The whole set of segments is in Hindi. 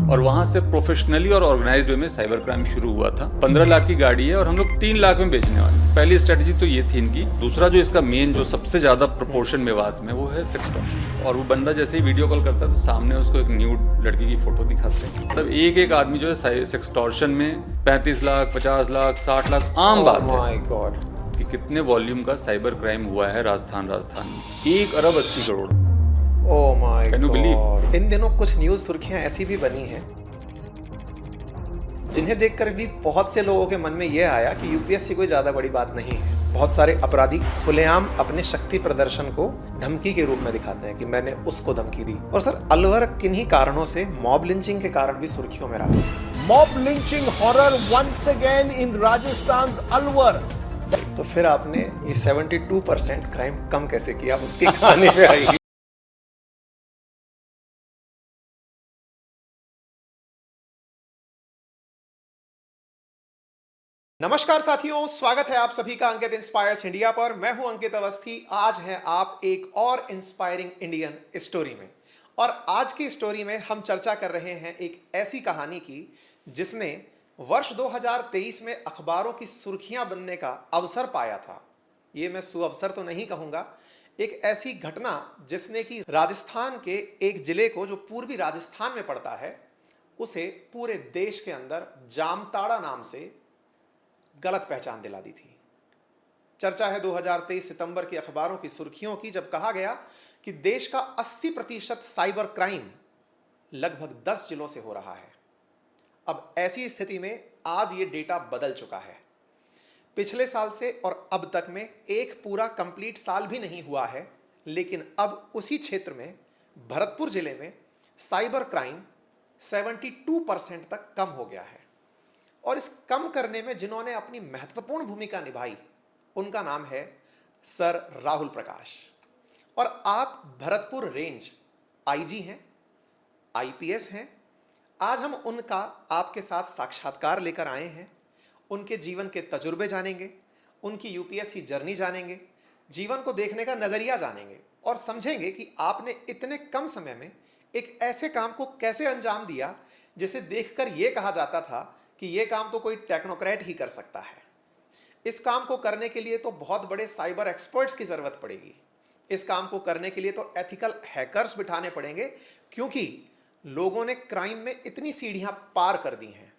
और वहाँ से प्रोफेशनली और ऑर्गेनाइज्ड वे में साइबर क्राइम शुरू हुआ था। 15 लाख की गाड़ी है और हम लोग 3 लाख में बेचने वाले। पहली स्ट्रेटजी तो ये थी इनकी। दूसरा जो इसका मेन जो सबसे ज़्यादा प्रोपोर्शन विवाद में वो है सेक्सटॉर्शन। और वो बंदा जैसे ही वीडियो कॉल करता है तो सामने उसको एक न्यूड लड़की की फोटो दिखाते हैं। मतलब एक आदमी जो है सेक्सटॉर्शन में 35 लाख, 50 लाख, 60 लाख आम बात है। माय गॉड, कि कितने वॉल्यूम का साइबर क्राइम हुआ है राजस्थान में 1 अरब 80 crore. Oh my Can you god. इन दिनों कुछ न्यूज़ सुर्खियां ऐसी भी बनी हैं जिन्हें देखकर भी बहुत से लोगों के मन में यह आया कि यूपीएससी कोई ज़्यादा बड़ी बात नहीं है। बहुत सारे अपराधी खुलेआम अपने शक्ति प्रदर्शन को धमकी के रूप में दिखाते हैं कि मैंने उसको धमकी दी। और सर, अलवर किन्हीं कारणों से मॉब लिंचिंग के कारण भी सुर्खियों में रहा। Mob lynching horror once again in Rajasthan Alwar. तो फिर आपने ये 72% क्राइम कम कैसे किया, उसकी कहानी में आएगी। नमस्कार साथियों, स्वागत है आप सभी का अंकित इंस्पायर्स इंडिया पर। मैं हूं अंकित अवस्थी। आज हैं आप एक और इंस्पायरिंग इंडियन स्टोरी में, और आज की स्टोरी में हम चर्चा कर रहे हैं एक ऐसी कहानी की जिसने वर्ष 2023 में अखबारों की सुर्खियां बनने का अवसर पाया था। ये मैं सुअवसर तो नहीं कहूंगा, एक ऐसी घटना जिसने कि राजस्थान के एक जिले को, जो पूर्वी राजस्थान में पड़ता है, उसे पूरे देश के अंदर जामताड़ा नाम से गलत पहचान दिला दी थी। चर्चा है 2023 सितंबर की अखबारों की सुर्खियों की, जब कहा गया कि देश का 80% साइबर क्राइम लगभग 10 जिलों से हो रहा है। अब ऐसी स्थिति में आज ये डेटा बदल चुका है। पिछले साल से और अब तक में एक पूरा कंप्लीट साल भी नहीं हुआ है, लेकिन अब उसी क्षेत्र में, भरतपुर जिले में, साइबर क्राइम 72% तक कम हो गया है। और इस कम करने में जिन्होंने अपनी महत्वपूर्ण भूमिका निभाई, उनका नाम है सर राहुल प्रकाश। और आप भरतपुर रेंज आईजी हैं, आईपीएस हैं। आज हम उनका आपके साथ साक्षात्कार लेकर आए हैं। उनके जीवन के तजुर्बे जानेंगे, उनकी यूपीएससी जर्नी जानेंगे, जीवन को देखने का नजरिया जानेंगे, और समझेंगे कि आपने इतने कम समय में एक ऐसे काम को कैसे अंजाम दिया जिसे देखकर यह कहा जाता था कि यह काम तो कोई टेक्नोक्रेट ही कर सकता है। इस काम को करने के लिए तो बहुत बड़े साइबर एक्सपर्ट्स की जरूरत पड़ेगी। इस काम को करने के लिए तो एथिकल हैकर्स बिठाने पड़ेंगे, क्योंकि लोगों ने क्राइम में इतनी सीढ़ियां पार कर दी हैं।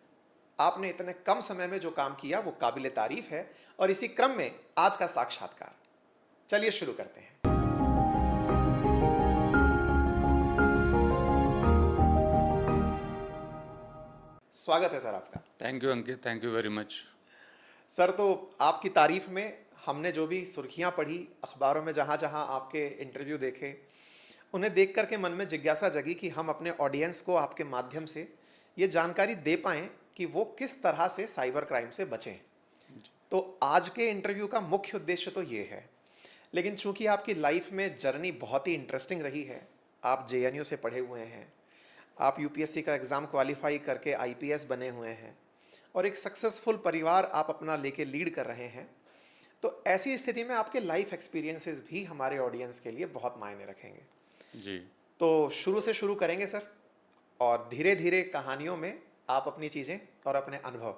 आपने इतने कम समय में जो काम किया वो काबिले तारीफ है। और इसी क्रम में आज का साक्षात्कार, चलिए शुरू करते हैं। स्वागत है सर आपका। Thank you Ankit, thank you very much. Sir, तो आपकी तारीफ में हमने जो भी सुर्खियां पढ़ी अखबारों में, जहां जहां आपके इंटरव्यू देखे, उन्हें देख करके मन में जिज्ञासा जगी कि हम अपने ऑडियंस को आपके माध्यम से ये जानकारी दे पाएं कि वो किस तरह से साइबर क्राइम से बचें। तो आज के इंटरव्यू का मुख्य उद्देश्य तो ये है। लेकिन चूंकि आपकी लाइफ में जर्नी बहुत ही इंटरेस्टिंग रही है, आप जेएनयू से पढ़े हुए हैं, आप यूपीएससी का एग्ज़ाम क्वालिफाई करके आईपीएस बने हुए हैं, और एक सक्सेसफुल परिवार आप अपना लेके लीड कर रहे हैं, तो ऐसी स्थिति में आपके लाइफ एक्सपीरियंसेस भी हमारे ऑडियंस के लिए बहुत मायने रखेंगे जी। तो शुरू से शुरू करेंगे सर, और धीरे धीरे कहानियों में आप अपनी चीज़ें और अपने अनुभव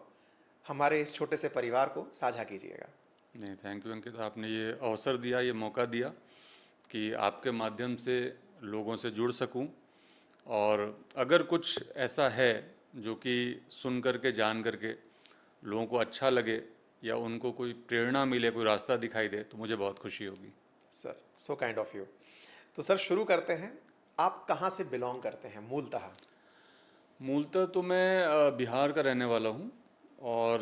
हमारे इस छोटे से परिवार को साझा कीजिएगा। नहीं, थैंक यू अंकित, आपने ये अवसर दिया, ये मौका दिया कि आपके माध्यम से लोगों से जुड़ सकूं। और अगर कुछ ऐसा है जो कि सुन करके, जान करके लोगों को अच्छा लगे, या उनको कोई प्रेरणा मिले, कोई रास्ता दिखाई दे, तो मुझे बहुत खुशी होगी। Sir, so kind of you. तो सर, शुरू करते हैं। आप कहाँ से बिलोंग करते हैं मूलतः? मूलतः तो मैं बिहार का रहने वाला हूँ, और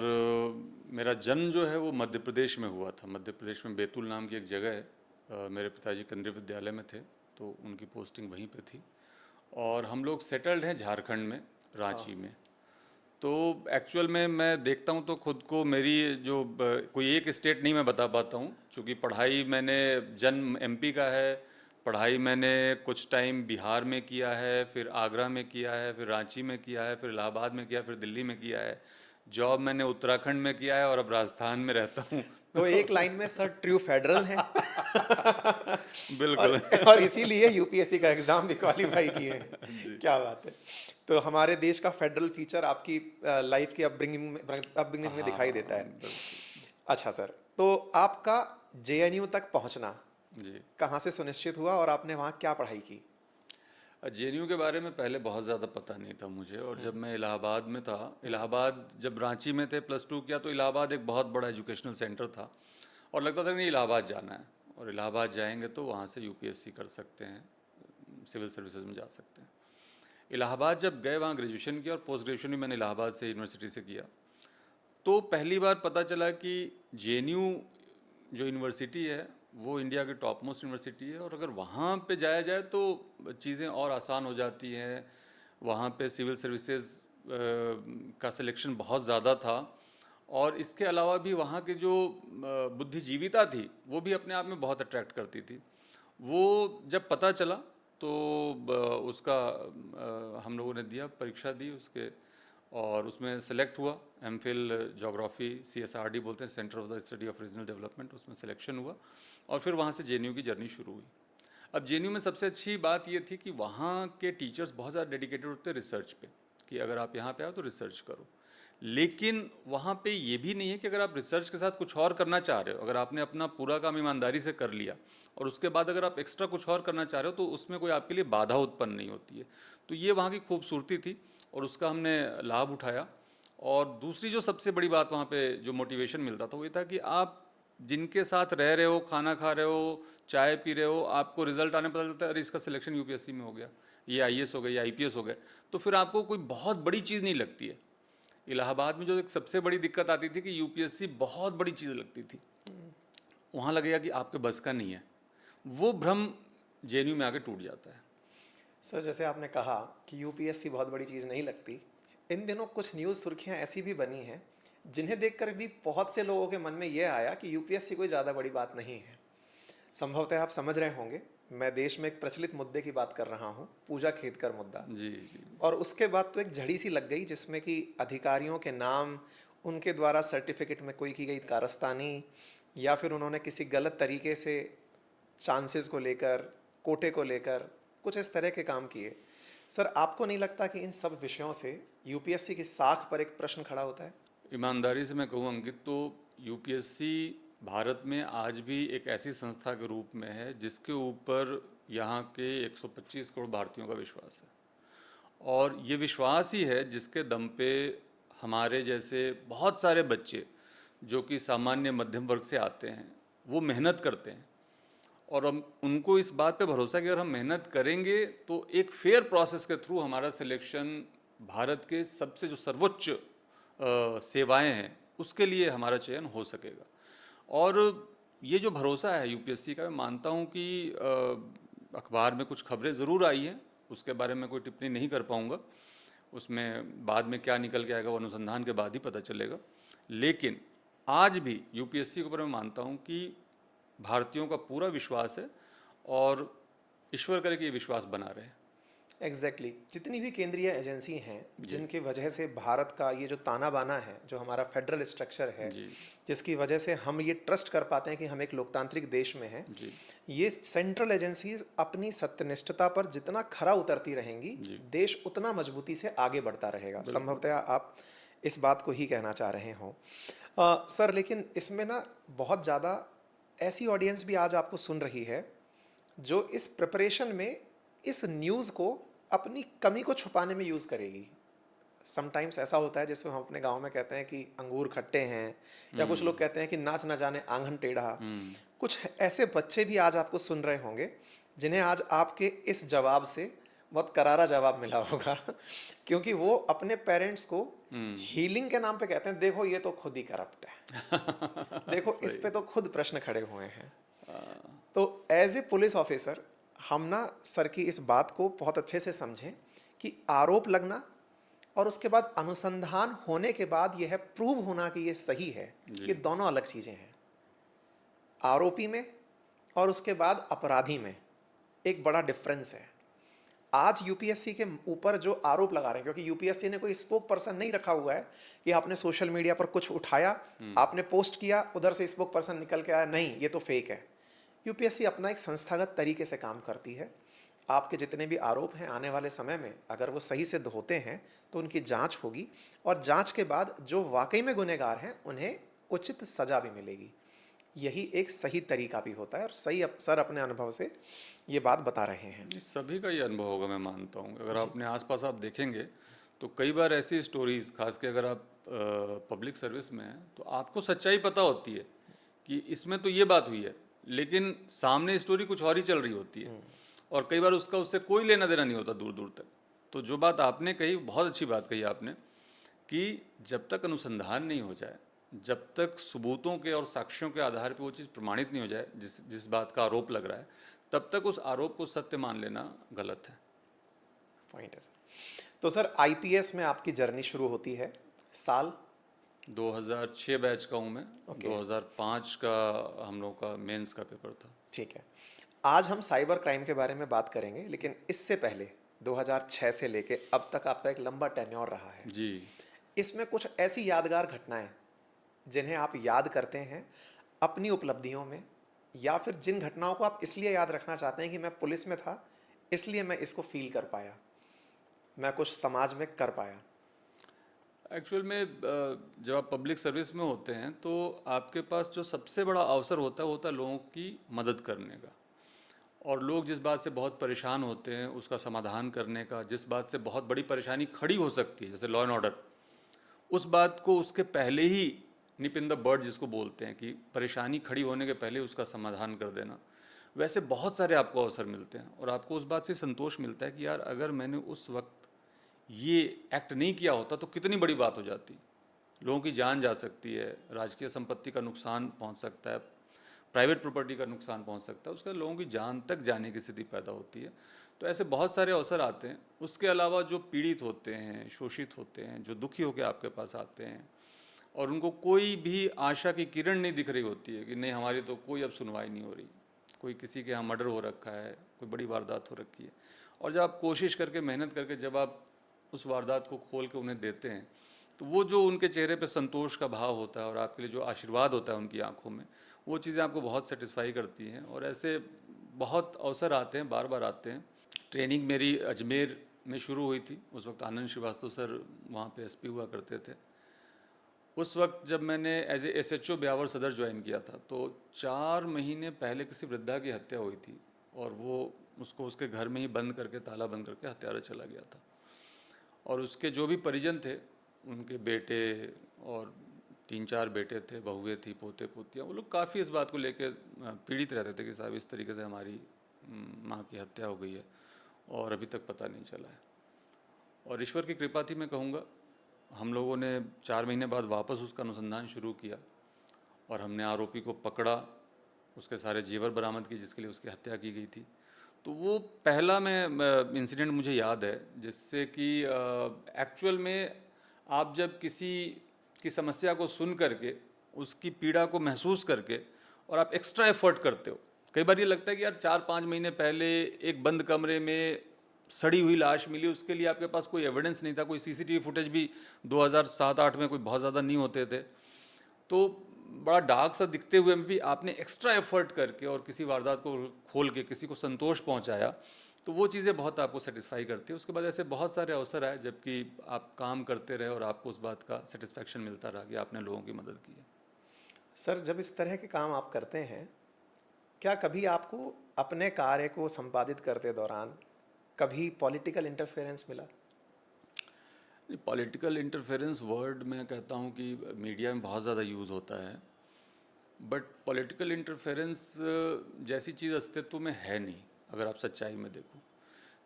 मेरा जन्म जो है वो मध्य प्रदेश में हुआ था। मध्य प्रदेश में बैतूल नाम की एक जगह है। मेरे पिताजी केंद्रीय विद्यालय में थे, तो उनकी पोस्टिंग वहीं पे थी। और हम लोग सेटल्ड हैं झारखंड में, रांची में। तो एक्चुअल में मैं देखता हूँ तो खुद को, मेरी जो कोई एक स्टेट नहीं मैं बता पाता हूँ, क्योंकि पढ़ाई मैंने, जन्म एमपी का है, पढ़ाई मैंने कुछ टाइम बिहार में किया है, फिर आगरा में किया है, फिर रांची में किया है, फिर इलाहाबाद में किया, फिर दिल्ली में किया है। जॉब मैंने उत्तराखंड में किया है, और अब राजस्थान में रहता हूँ। तो एक लाइन में सर ट्रू फेडरल हैं बिल्कुल। और इसीलिए यूपीएससी का एग्जाम भी क्वालिफाई किए हैं। क्या बात है। तो हमारे देश का फेडरल फीचर आपकी लाइफ की अपब्रिंगिंग में दिखाई देता हाँ, है। बिल्कुल। अच्छा सर, तो आपका जेएनयू तक पहुंचना जी। कहाँ से सुनिश्चित हुआ और आपने वहाँ क्या पढ़ाई की? जेएनयू के बारे में पहले बहुत ज़्यादा पता नहीं था मुझे, और जब मैं इलाहाबाद में था, इलाहाबाद जब रांची में थे +2 किया, तो इलाहाबाद एक बहुत बड़ा एजुकेशनल सेंटर था और लगता था कि नहीं, इलाहाबाद जाना है और इलाहाबाद जाएंगे तो वहाँ से यूपीएससी कर सकते हैं, सिविल सर्विसेज में जा सकते हैं। इलाहाबाद जब गए, वहाँ ग्रेजुएशन किया और पोस्ट ग्रेजुएशन भी मैंने इलाहाबाद से यूनिवर्सिटी से किया, तो पहली बार पता चला कि जेएनयू जो यूनिवर्सिटी है वो इंडिया की टॉप मोस्ट यूनिवर्सिटी है, और अगर वहाँ पे जाया जाए तो चीज़ें और आसान हो जाती हैं। वहाँ पे सिविल सर्विसेज का सिलेक्शन बहुत ज़्यादा था, और इसके अलावा भी वहाँ की जो बुद्धिजीविता थी वो भी अपने आप में बहुत अट्रैक्ट करती थी। वो जब पता चला तो उसका हम लोगों ने दिया, परीक्षा दी उसके, और उसमें सेलेक्ट हुआ। एमफिल ज्योग्राफी, CSRD बोलते हैं, centre of the study of regional development, उसमें सिलेक्शन हुआ और फिर वहाँ से जेएनयू की जर्नी शुरू हुई। अब जेएनयू में सबसे अच्छी बात ये थी कि वहाँ के टीचर्स बहुत ज़्यादा डेडिकेटेड होते हैं रिसर्च पे, कि अगर आप यहाँ पे आओ तो रिसर्च करो। लेकिन वहाँ पे ये भी नहीं है कि अगर आप रिसर्च के साथ कुछ और करना चाह रहे हो, अगर आपने अपना पूरा काम ईमानदारी से कर लिया और उसके बाद अगर आप एक्स्ट्रा कुछ और करना चाह रहे हो तो उसमें कोई आपके लिए बाधा उत्पन्न नहीं होती है। तो ये वहाँ की खूबसूरती थी और उसका हमने लाभ उठाया। और दूसरी जो सबसे बड़ी बात वहाँ पे जो मोटिवेशन मिलता था वो ये था कि आप जिनके साथ रह रहे हो, खाना खा रहे हो, चाय पी रहे हो, आपको रिजल्ट आने पता चलता है अरे इसका सिलेक्शन यूपीएससी में हो गया, ये आईएएस हो गया, ये आईपीएस हो गया, तो फिर आपको कोई बहुत बड़ी चीज़ नहीं लगती है। इलाहाबाद में जो एक सबसे बड़ी दिक्कत आती थी कि यूपीएससी बहुत बड़ी चीज़ लगती थी, वहाँ लगेगा कि आपके बस का नहीं है, वो भ्रम जेएनयू में आके टूट जाता है। सर जैसे आपने कहा कि यूपीएससी बहुत बड़ी चीज़ नहीं लगती, इन दिनों कुछ न्यूज़ सुर्खियां ऐसी भी बनी हैं जिन्हें देखकर भी बहुत से लोगों के मन में यह आया कि यूपीएससी कोई ज़्यादा बड़ी बात नहीं है। संभवतः आप समझ रहे होंगे मैं देश में एक प्रचलित मुद्दे की बात कर रहा हूँ, पूजा खेतकर मुद्दा। जी जी। और उसके बाद तो एक झड़ी सी लग गई जिसमें कि अधिकारियों के नाम, उनके द्वारा सर्टिफिकेट में कोई की गई कारस्तानी, या फिर उन्होंने किसी गलत तरीके से चांसेस को लेकर, कोटे को लेकर कुछ इस तरह के काम किए। सर आपको नहीं लगता कि इन सब विषयों से यूपीएससी की साख पर एक प्रश्न खड़ा होता है? ईमानदारी से मैं कहूँ अंकित, तो यूपीएससी भारत में आज भी एक ऐसी संस्था के रूप में है जिसके ऊपर यहाँ के 125 करोड़ भारतीयों का विश्वास है, और ये विश्वास ही है जिसके दम पे हमारे जैसे बहुत सारे बच्चे जो कि सामान्य मध्यम वर्ग से आते हैं वो मेहनत करते हैं, और हम उनको इस बात पे भरोसा है कि अगर हम मेहनत करेंगे तो एक फेयर प्रोसेस के थ्रू हमारा सिलेक्शन भारत के सबसे जो सर्वोच्च सेवाएं हैं उसके लिए हमारा चयन हो सकेगा। और ये जो भरोसा है यूपीएससी का, मैं मानता हूँ कि अखबार में कुछ खबरें ज़रूर आई हैं, उसके बारे में कोई टिप्पणी नहीं कर पाऊँगा, उसमें बाद में क्या निकल के आएगा वो अनुसंधान के बाद ही पता चलेगा। लेकिन आज भी यूपीएससी के ऊपर मैं मानता हूँ कि भारतीयों का पूरा विश्वास है, और ईश्वर करे कि ये विश्वास बना रहे। एग्जैक्टली जितनी भी केंद्रीय एजेंसी हैं जिनकी वजह से भारत का ये जो ताना बाना है, जो हमारा फेडरल स्ट्रक्चर है, जी जिसकी वजह से हम ये ट्रस्ट कर पाते हैं कि हम एक लोकतांत्रिक देश में हैं, जी ये सेंट्रल एजेंसीज अपनी सत्यनिष्ठता पर जितना खरा उतरती रहेंगी, देश उतना मजबूती से आगे बढ़ता रहेगा। संभवतः आप इस बात को ही कहना चाह रहे हों। सर लेकिन इसमें ना बहुत ज़्यादा ऐसी ऑडियंस भी आज आपको सुन रही है जो इस प्रिपरेशन में इस न्यूज़ को अपनी कमी को छुपाने में यूज़ करेगी। समटाइम्स ऐसा होता है जिसमें हम अपने गांव में कहते हैं कि अंगूर खट्टे हैं, या कुछ लोग कहते हैं कि नाच ना जाने आंगन टेढ़ा। कुछ ऐसे बच्चे भी आज आपको सुन रहे होंगे जिन्हें आज आपके इस जवाब से बहुत करारा जवाब मिला होगा क्योंकि वो अपने पेरेंट्स को हीलिंग के नाम पे कहते हैं देखो ये तो खुद ही करप्ट है देखो इस पे तो खुद प्रश्न खड़े हुए हैं। तो एज ए पुलिस ऑफिसर हम ना सर की इस बात को बहुत अच्छे से समझें कि आरोप लगना और उसके बाद अनुसंधान होने के बाद यह प्रूव होना कि ये सही है, ये दोनों अलग चीज़ें हैं। आरोपी में और उसके बाद अपराधी में एक बड़ा डिफरेंस है। आज यूपीएससी के ऊपर जो आरोप लगा रहे हैं, क्योंकि यूपीएससी ने कोई स्पोक पर्सन नहीं रखा हुआ है कि आपने सोशल मीडिया पर कुछ उठाया, आपने पोस्ट किया, उधर से स्पोक पर्सन निकल के आया, नहीं ये तो फेक है। यूपीएससी अपना एक संस्थागत तरीके से काम करती है। आपके जितने भी आरोप हैं आने वाले समय में अगर वो सही सिद्ध होते हैं तो उनकी जांच होगी, और जांच के बाद जो वाकई में गुनहगार हैं उन्हें उचित सजा भी मिलेगी। यही एक सही तरीका भी होता है, और सही सर अपने अनुभव से ये बात बता रहे हैं। ये सभी का ये अनुभव होगा, मैं मानता हूँ। अगर अपने आसपास आप देखेंगे तो कई बार ऐसी स्टोरीज, खास के अगर आप पब्लिक सर्विस में हैं, तो आपको सच्चाई पता होती है कि इसमें तो ये बात हुई है, लेकिन सामने स्टोरी कुछ और ही चल रही होती है, और कई बार उससे कोई लेना देना नहीं होता दूर दूर तक। तो जो बात आपने कही, बहुत अच्छी बात कही आपने, कि जब तक अनुसंधान नहीं हो जाए, जब तक सबूतों के और साक्ष्यों के आधार पर वो चीज़ प्रमाणित नहीं हो जाए जिस बात का आरोप लग रहा है, तब तक उस आरोप को सत्य मान लेना गलत है। पॉइंट है सर। तो सर आईपीएस में आपकी जर्नी शुरू होती है, साल 2006 बैच का हूँ मैं। 2005 का हम लोग का मेंस का पेपर था। ठीक है। आज हम साइबर क्राइम के बारे में बात करेंगे, लेकिन इससे पहले 2006 से लेके अब तक आपका एक लंबा टेन्योर रहा है जी। इसमें कुछ ऐसी यादगार घटनाएं जिन्हें आप याद करते हैं अपनी उपलब्धियों में, या फिर जिन घटनाओं को आप इसलिए याद रखना चाहते हैं कि मैं पुलिस में था इसलिए मैं इसको फील कर पाया, मैं कुछ समाज में कर पाया। एक्चुअल में जब आप पब्लिक सर्विस में होते हैं तो आपके पास जो सबसे बड़ा अवसर होता है वो होता है लोगों की मदद करने का, और लोग जिस बात से बहुत परेशान होते हैं उसका समाधान करने का। जिस बात से बहुत बड़ी परेशानी खड़ी हो सकती है, जैसे लॉ एंड ऑर्डर, उस बात को उसके पहले ही निप इन द बर्ड जिसको बोलते हैं, कि परेशानी खड़ी होने के पहले उसका समाधान कर देना, वैसे बहुत सारे आपको अवसर मिलते हैं। और आपको उस बात से संतोष मिलता है कि यार अगर मैंने उस वक्त ये एक्ट नहीं किया होता तो कितनी बड़ी बात हो जाती, लोगों की जान जा सकती है, राजकीय संपत्ति का नुकसान पहुंच सकता है, प्राइवेट प्रॉपर्टी का नुकसान पहुंच सकता है, उसका लोगों की जान तक जाने की स्थिति पैदा होती है। तो ऐसे बहुत सारे अवसर आते हैं। उसके अलावा जो पीड़ित होते हैं, शोषित होते हैं, जो दुखी होकर आपके पास आते हैं और उनको कोई भी आशा की किरण नहीं दिख रही होती है कि नहीं हमारी तो कोई अब सुनवाई नहीं हो रही, कोई किसी के यहाँ मर्डर हो रखा है, कोई बड़ी वारदात हो रखी है, और जब आप कोशिश करके मेहनत करके जब आप उस वारदात को खोल के उन्हें देते हैं तो वो जो उनके चेहरे पे संतोष का भाव होता है और आपके लिए जो आशीर्वाद होता है उनकी आंखों में, वो चीज़ें आपको बहुत सेटिस्फाई करती हैं। और ऐसे बहुत अवसर आते हैं, बार बार आते हैं। ट्रेनिंग मेरी अजमेर में शुरू हुई थी, उस वक्त आनंद श्रीवास्तव सर वहाँ पे एसपी हुआ करते थे। उस वक्त जब मैंने एज ए SHO ब्यावर सदर ज्वाइन किया था तो 4 महीने पहले किसी वृद्धा की हत्या हुई थी, और वो उसको उसके घर में ही बंद करके, ताला बंद करके हत्यारा चला गया था। और उसके जो भी परिजन थे, उनके बेटे और 3-4 बेटे थे, बहुएं थी, पोते पोतियाँ, वो लोग काफ़ी इस बात को लेकर पीड़ित रहते थे कि साहब इस तरीके से हमारी माँ की हत्या हो गई है और अभी तक पता नहीं चला है। और ईश्वर की कृपा थी, मैं कहूँगा, हम लोगों ने 4 महीने बाद वापस उसका अनुसंधान शुरू किया और हमने आरोपी को पकड़ा, उसके सारे जेवर बरामद किए जिसके लिए उसकी हत्या की गई थी। तो वो पहला मैं इंसिडेंट मुझे याद है जिससे कि एक्चुअल में आप जब किसी की समस्या को सुन करके, उसकी पीड़ा को महसूस करके, और आप एक्स्ट्रा एफर्ट करते हो। कई बार ये लगता है कि यार 4-5 महीने पहले एक बंद कमरे में सड़ी हुई लाश मिली, उसके लिए आपके पास कोई एविडेंस नहीं था, कोई CCTV फुटेज भी 2007-8 में कोई बहुत ज़्यादा नहीं होते थे, तो बड़ा डार्क सा दिखते हुए भी आपने एक्स्ट्रा एफर्ट करके और किसी वारदात को खोल के किसी को संतोष पहुंचाया, तो वो चीज़ें बहुत आपको सेटिस्फाई करती है। उसके बाद ऐसे बहुत सारे अवसर आए जबकि आप काम करते रहे और आपको उस बात का सेटिस्फैक्शन मिलता रहा कि आपने लोगों की मदद की है। सर जब इस तरह के काम आप करते हैं, क्या कभी आपको अपने कार्य को संपादित करते दौरान कभी पॉलिटिकल इंटरफेरेंस मिला? पॉलिटिकल इंटरफेरेंस वर्ड मैं कहता हूँ कि मीडिया में बहुत ज़्यादा यूज़ होता है, बट पॉलिटिकल इंटरफेरेंस जैसी चीज़ अस्तित्व में है नहीं अगर आप सच्चाई में देखो।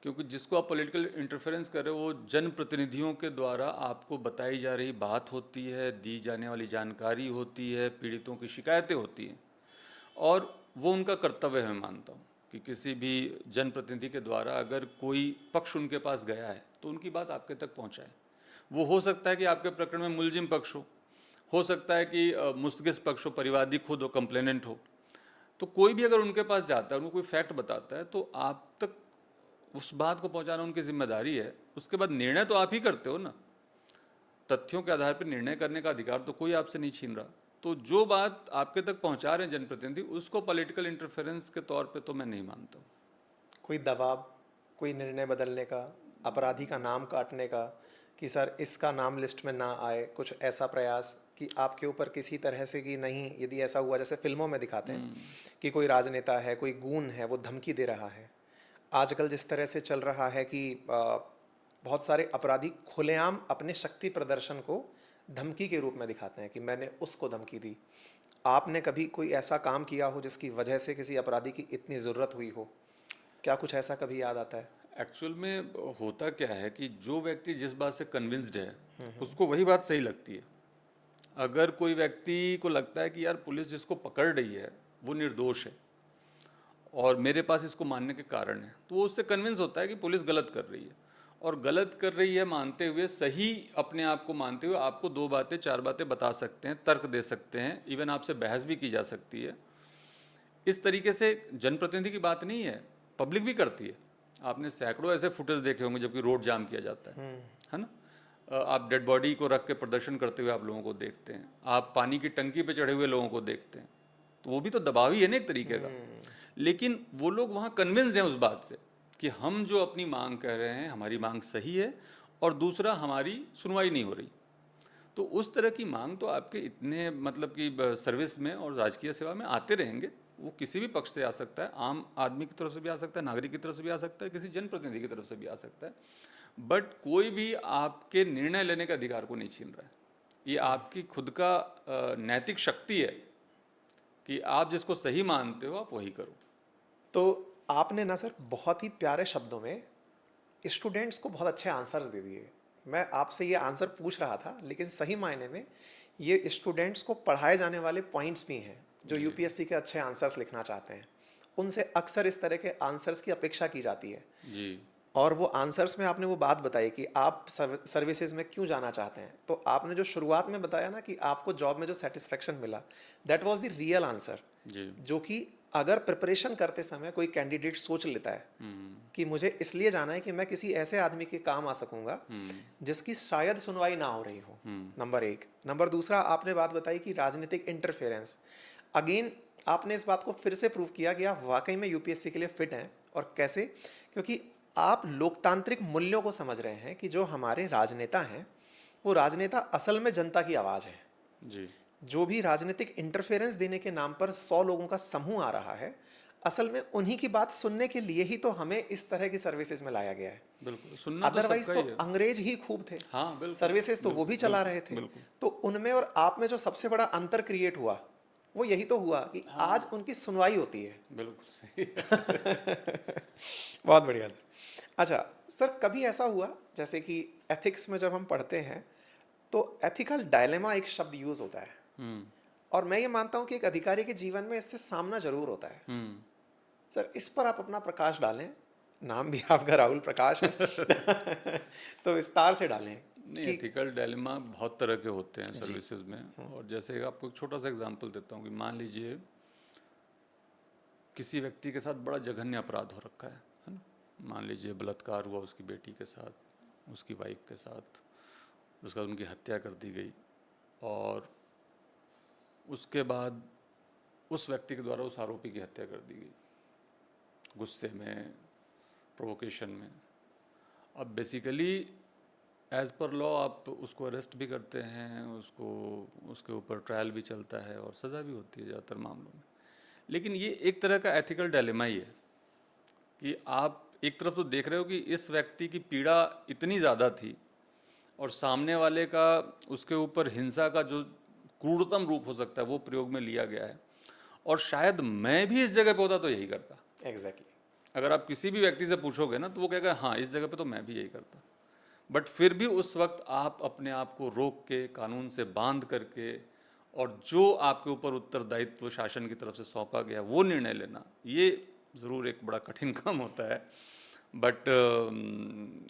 क्योंकि जिसको आप पॉलिटिकल इंटरफेरेंस कर रहे हो वो जनप्रतिनिधियों के द्वारा आपको बताई जा रही बात होती है, दी जाने वाली जानकारी होती है, पीड़ितों की शिकायतें होती हैं, और वो उनका कर्तव्य है। मैं मानता हूँ कि किसी भी जनप्रतिनिधि के द्वारा अगर कोई पक्ष उनके पास गया है तो उनकी बात आपके तक पहुँचाए। वो हो सकता है कि आपके प्रकरण में मुलजिम पक्ष हो सकता है कि मुस्तगिस पक्ष हो, परिवादी खुद हो, कंप्लेनेंट हो, तो कोई भी अगर उनको पास जाता है, उनको कोई फैक्ट बताता है, तो आप तक उस बात को पहुंचाना उनकी जिम्मेदारी है। उसके बाद निर्णय तो आप ही करते हो ना, तथ्यों के आधार पर निर्णय करने का अधिकार तो कोई आपसे नहीं छीन रहा। तो जो बात आपके तक पहुंचा रहे हैं जनप्रतिनिधि, उसको पॉलिटिकल इंटरफेरेंस के तौर पे तो मैं नहीं मानता हूँ। कोई दबाव, कोई निर्णय बदलने का, अपराधी का नाम काटने का, कि सर इसका नाम लिस्ट में ना आए, कुछ ऐसा प्रयास कि आपके ऊपर किसी तरह से कि नहीं, यदि ऐसा हुआ जैसे फिल्मों में दिखाते हैं कि कोई राजनेता है, कोई गून है, वो धमकी दे रहा है। आजकल जिस तरह से चल रहा है कि बहुत सारे अपराधी खुलेआम अपने शक्ति प्रदर्शन को धमकी के रूप में दिखाते हैं कि मैंने उसको धमकी दी। आपने कभी कोई ऐसा काम किया हो जिसकी वजह से किसी अपराधी की इतनी ज़रूरत हुई हो? क्या कुछ ऐसा कभी याद आता है? एक्चुअल में होता क्या है कि जो व्यक्ति जिस बात से कन्विंस्ड है उसको वही बात सही लगती है। अगर कोई व्यक्ति को लगता है कि यार पुलिस जिसको पकड़ रही है वो निर्दोष है और मेरे पास इसको मानने के कारण है, तो वो उससे कन्विंस होता है कि पुलिस गलत कर रही है। और गलत कर रही है मानते हुए, सही अपने आप को मानते हुए आपको 2 बातें 4 बातें बता सकते हैं, तर्क दे सकते हैं, इवन आपसे बहस भी की जा सकती है। इस तरीके से जनप्रतिनिधि की बात नहीं है, पब्लिक भी करती है। आपने सैकड़ों ऐसे फुटेज देखे होंगे जबकि रोड जाम किया जाता है ना। आप डेड बॉडी को रख के प्रदर्शन करते हुए आप लोगों को देखते हैं, आप पानी की टंकी पे चढ़े हुए लोगों को देखते हैं, तो वो भी तो दबाव ही है ना एक तरीके का। लेकिन वो लोग वहाँ कन्विंस्ड हैं उस बात से कि हम जो अपनी मांग कह रहे हैं, हमारी मांग सही है, और दूसरा हमारी सुनवाई नहीं हो रही। तो उस तरह की मांग तो आपके इतने मतलब कि सर्विस में और राजकीय सेवा में आते रहेंगे। वो किसी भी पक्ष से आ सकता है, आम आदमी की तरफ से भी आ सकता है, नागरिक की तरफ से भी आ सकता है, किसी जनप्रतिनिधि की तरफ से भी आ सकता है। बट कोई भी आपके निर्णय लेने के अधिकार को नहीं छीन रहा है। ये आपकी खुद का नैतिक शक्ति है कि आप जिसको सही मानते हो आप वही करो। तो आपने ना सर बहुत ही प्यारे शब्दों में स्टूडेंट्स को बहुत अच्छे आंसर्स दे दिए। मैं आपसे ये आंसर पूछ रहा था, लेकिन सही मायने में ये स्टूडेंट्स को पढ़ाए जाने वाले पॉइंट्स भी हैं जो यूपीएससी के अच्छे आंसर्स लिखना चाहते हैं। उनसे अक्सर इस तरह के आंसर्स की अपेक्षा की जाती है जी। और वो आंसर्स में आपने वो बात बताई कि आप सर्विसेज में क्यों जाना चाहते हैं। तो आपने जो शुरुआत में बताया ना कि आपको जॉब में जो सेटिस्फेक्शन मिला, that was the real answer. जी। जो कि अगर प्रिपरेशन करते समय कोई कैंडिडेट सोच लेता है कि मुझे इसलिए जाना है कि मैं किसी ऐसे आदमी के काम आ सकूंगा जिसकी शायद सुनवाई ना हो रही हो, नंबर 1। नंबर दूसरा, आपने बात बताई कि राजनीतिक इंटरफेरेंस। अगेन आपने इस बात को फिर से प्रूव किया कि आप वाकई में यूपीएससी के लिए फिट हैं। और कैसे? क्योंकि आप लोकतांत्रिक मूल्यों को समझ रहे हैं कि जो हमारे राजनेता हैं वो राजनेता असल में जनता की आवाज़ है। जी। जो भी राजनीतिक इंटरफेरेंस देने के नाम पर 100 लोगों का समूह आ रहा है, असल में उन्हीं की बात सुनने के लिए ही तो हमें इस तरह की सर्विसेज में लाया गया है। बिल्कुल, सुनना तो अदरवाइज सबका तो ही है। अंग्रेज ही खूब थे। हाँ बिल्कुल। सर्विसेज तो वो भी चला रहे थे। बिल्कुल। तो उनमें और आप में जो सबसे बड़ा अंतर क्रिएट हुआ वो यही तो हुआ कि आज उनकी सुनवाई होती है। बिल्कुल सही। बहुत बढ़िया सर। अच्छा सर, कभी ऐसा हुआ जैसे कि एथिक्स में जब हम पढ़ते हैं तो एथिकल डायलेमा एक शब्द यूज होता है, और मैं ये मानता हूं कि एक अधिकारी के जीवन में इससे सामना जरूर होता है। सर इस पर आप अपना प्रकाश डालें, नाम भी आपका राहुल प्रकाश है तो विस्तार से डालें। नहीं, एथिकल डायलेमा बहुत तरह के होते हैं सर्विसेज में। और जैसे आपको एक छोटा सा एग्जांपल देता हूँ कि मान लीजिए किसी व्यक्ति के साथ बड़ा जघन्य अपराध हो रखा है ना। मान लीजिए बलात्कार हुआ उसकी बेटी के साथ, उसकी वाइफ के साथ, उसके बाद उनकी हत्या कर दी गई, और उसके बाद उस व्यक्ति के द्वारा उस आरोपी की हत्या कर दी गई गुस्से में, प्रोवोकेशन में। अब बेसिकली एज पर लॉ आप उसको अरेस्ट भी करते हैं, उसके ऊपर ट्रायल भी चलता है और सज़ा भी होती है ज़्यादातर मामलों में। लेकिन ये एक तरह का एथिकल डायलेमा ही है कि आप एक तरफ तो देख रहे हो कि इस व्यक्ति की पीड़ा इतनी ज़्यादा थी और सामने वाले का उसके ऊपर हिंसा का जो क्रूरतम रूप हो सकता है वो प्रयोग में लिया गया है, और शायद मैं भी इस जगह पे होता तो यही करता। एग्जैक्टली। अगर आप किसी भी व्यक्ति से पूछोगे ना तो वो कहेगा हाँ इस जगह पे तो मैं भी यही करता। बट फिर भी उस वक्त आप अपने आप को रोक के, कानून से बांध करके, और जो आपके ऊपर उत्तरदायित्व शासन की तरफ से सौंपा गया वो निर्णय लेना, ये ज़रूर एक बड़ा कठिन काम होता है। बट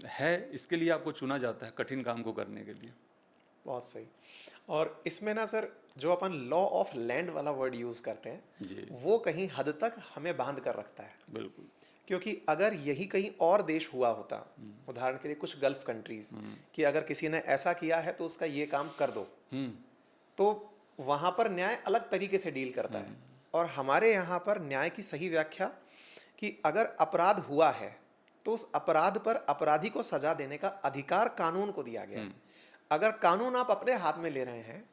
है, इसके लिए आपको चुना जाता है कठिन काम को करने के लिए। बहुत सही। और इसमें ना सर जो अपन लॉ ऑफ लैंड वाला वर्ड यूज़ करते हैं जी। वो कहीं हद तक हमें बांध कर रखता है। बिल्कुल। क्योंकि अगर यही कहीं और देश हुआ होता, उदाहरण के लिए कुछ गल्फ कंट्रीज, कि अगर किसी ने ऐसा किया है तो उसका ये काम कर दो, तो वहाँ पर न्याय अलग तरीके से डील करता है। और हमारे यहाँ पर न्याय की सही व्याख्या कि अगर अपराध हुआ है तो उस अपराध पर अपराधी को सजा देने का अधिकार कानून को दिया गया है। अगर कानून आप अपने हाथ में ले रहे हैं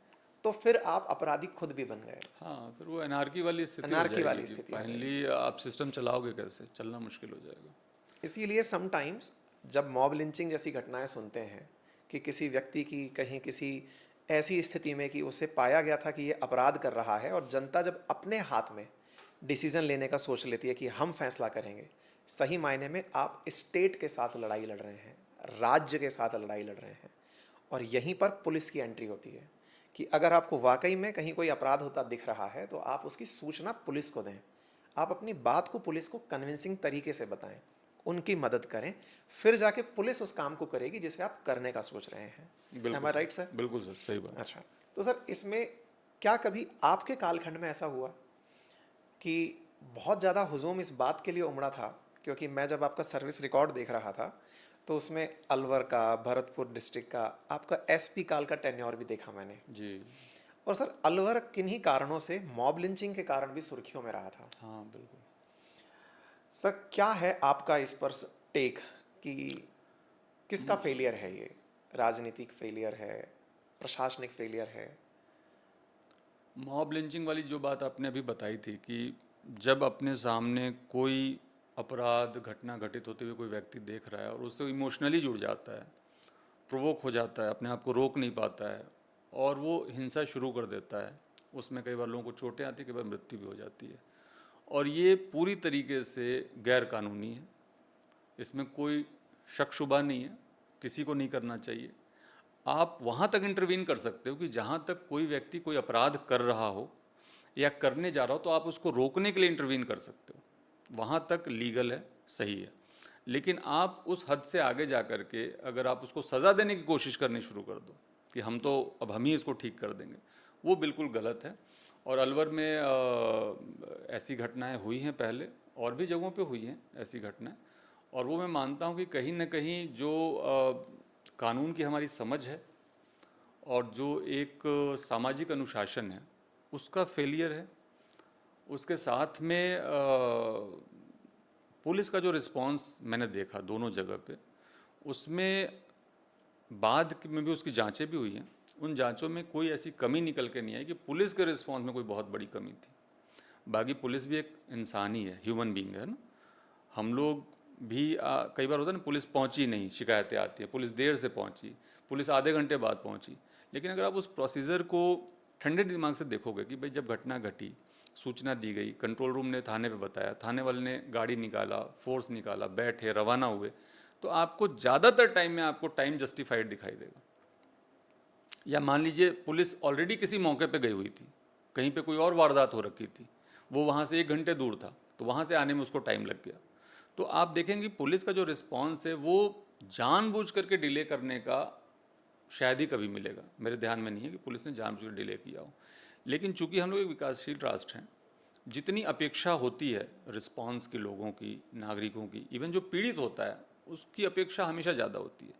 तो फिर आप अपराधी खुद भी बन गए। हाँ, फिर वो एनार्की वाली स्थिति हो अनार्की वाली जाएगी। स्थिति हो फाइनली आप सिस्टम चलाओगे कैसे, चलना मुश्किल हो जाएगा। इसीलिए समटाइम्स जब मॉब लिंचिंग जैसी घटनाएं सुनते हैं कि किसी व्यक्ति की कहीं किसी ऐसी स्थिति में कि उसे पाया गया था कि ये अपराध कर रहा है, और जनता जब अपने हाथ में डिसीजन लेने का सोच लेती है कि हम फैसला करेंगे, सही मायने में आप स्टेट के साथ लड़ाई लड़ रहे हैं, राज्य के साथ लड़ाई लड़ रहे हैं। और यहीं पर पुलिस की एंट्री होती है कि अगर आपको वाकई में कहीं कोई अपराध होता दिख रहा है तो आप उसकी सूचना पुलिस को दें, आप अपनी बात को पुलिस को कन्विंसिंग तरीके से बताएं, उनकी मदद करें, फिर जाके पुलिस उस काम को करेगी जिसे आप करने का सोच रहे हैं। Am I right, sir? बिल्कुल सर, सही बात। अच्छा, तो सर इसमें क्या कभी आपके कालखंड में ऐसा हुआ कि बहुत ज़्यादा हुजूम इस बात के लिए उमड़ा था, क्योंकि मैं जब आपका सर्विस रिकॉर्ड देख रहा था तो उसमें अलवर का, भरतपुर डिस्ट्रिक्ट का, आपका एसपी काल का टेन्योर भी देखा मैंने जी। और सर अलवर किन्हीं कारणों से मॉब लिंचिंग के कारण भी सुर्खियों में रहा था। हाँ बिल्कुल। सर क्या है आपका इस पर टेक कि किसका फेलियर है ये? राजनीतिक फेलियर है, प्रशासनिक फेलियर है? मॉब लिंचिंग वाली जो बात आपने अभी बताई थी कि जब अपने सामने कोई अपराध घटना घटित होते हुए कोई व्यक्ति देख रहा है और उससे इमोशनली जुड़ जाता है, प्रोवोक हो जाता है, अपने आप को रोक नहीं पाता है और वो हिंसा शुरू कर देता है, उसमें कई बार लोगों को चोटें आती है, कई बार मृत्यु भी हो जाती है। और ये पूरी तरीके से गैर कानूनी है, इसमें कोई शक शुबा नहीं है, किसी को नहीं करना चाहिए। आप वहाँ तक इंटरवीन कर सकते हो कि जहाँ तक कोई व्यक्ति कोई अपराध कर रहा हो या करने जा रहा हो तो आप उसको रोकने के लिए इंटरवीन कर सकते हो, वहाँ तक लीगल है, सही है। लेकिन आप उस हद से आगे जा कर के अगर आप उसको सज़ा देने की कोशिश करनी शुरू कर दो कि हम तो अब हम ही इसको ठीक कर देंगे, वो बिल्कुल गलत है। और अलवर में ऐसी घटनाएं हुई हैं पहले, और भी जगहों पे हुई हैं ऐसी घटनाएं, और वो मैं मानता हूँ कि कहीं ना कहीं जो कानून की हमारी समझ है और जो एक सामाजिक अनुशासन है उसका फेलियर है। उसके साथ में पुलिस का जो रिस्पांस मैंने देखा दोनों जगह पे, उसमें बाद में भी उसकी जांचें भी हुई हैं, उन जांचों में कोई ऐसी कमी निकल के नहीं आई कि पुलिस के रिस्पांस में कोई बहुत बड़ी कमी थी। बाकी पुलिस भी एक इंसान ही है, ह्यूमन बीइंग है ना। हम लोग भी कई बार होता है ना, पुलिस पहुंची नहीं, शिकायतें आती है, पुलिस देर से पहुंची, पुलिस आधे घंटे बाद पहुंची। लेकिन अगर आप उस प्रोसीजर को ठंडे दिमाग से देखोगे कि भाई जब घटना घटी, सूचना दी गई, कंट्रोल रूम ने थाने पे बताया, थाने वाले ने गाड़ी निकाला, फोर्स निकाला, बैठे, रवाना हुए, तो आपको ज़्यादातर टाइम में आपको टाइम जस्टिफाइड दिखाई देगा। या मान लीजिए पुलिस ऑलरेडी किसी मौके पे गई हुई थी, कहीं पे कोई और वारदात हो रखी थी, वो वहाँ से 1 घंटे दूर था, तो वहाँ से आने में उसको टाइम लग गया। तो आप देखेंगे पुलिस का जो रिस्पांस है वो जानबूझ करके डिले करने का शायद ही कभी मिलेगा। मेरे ध्यान में नहीं है कि पुलिस ने जानबूझ कर डिले किया हो। लेकिन चूंकि हम लोग एक विकासशील राष्ट्र हैं, जितनी अपेक्षा होती है रिस्पांस की, लोगों की, नागरिकों की, इवन जो पीड़ित होता है उसकी अपेक्षा हमेशा ज़्यादा होती है।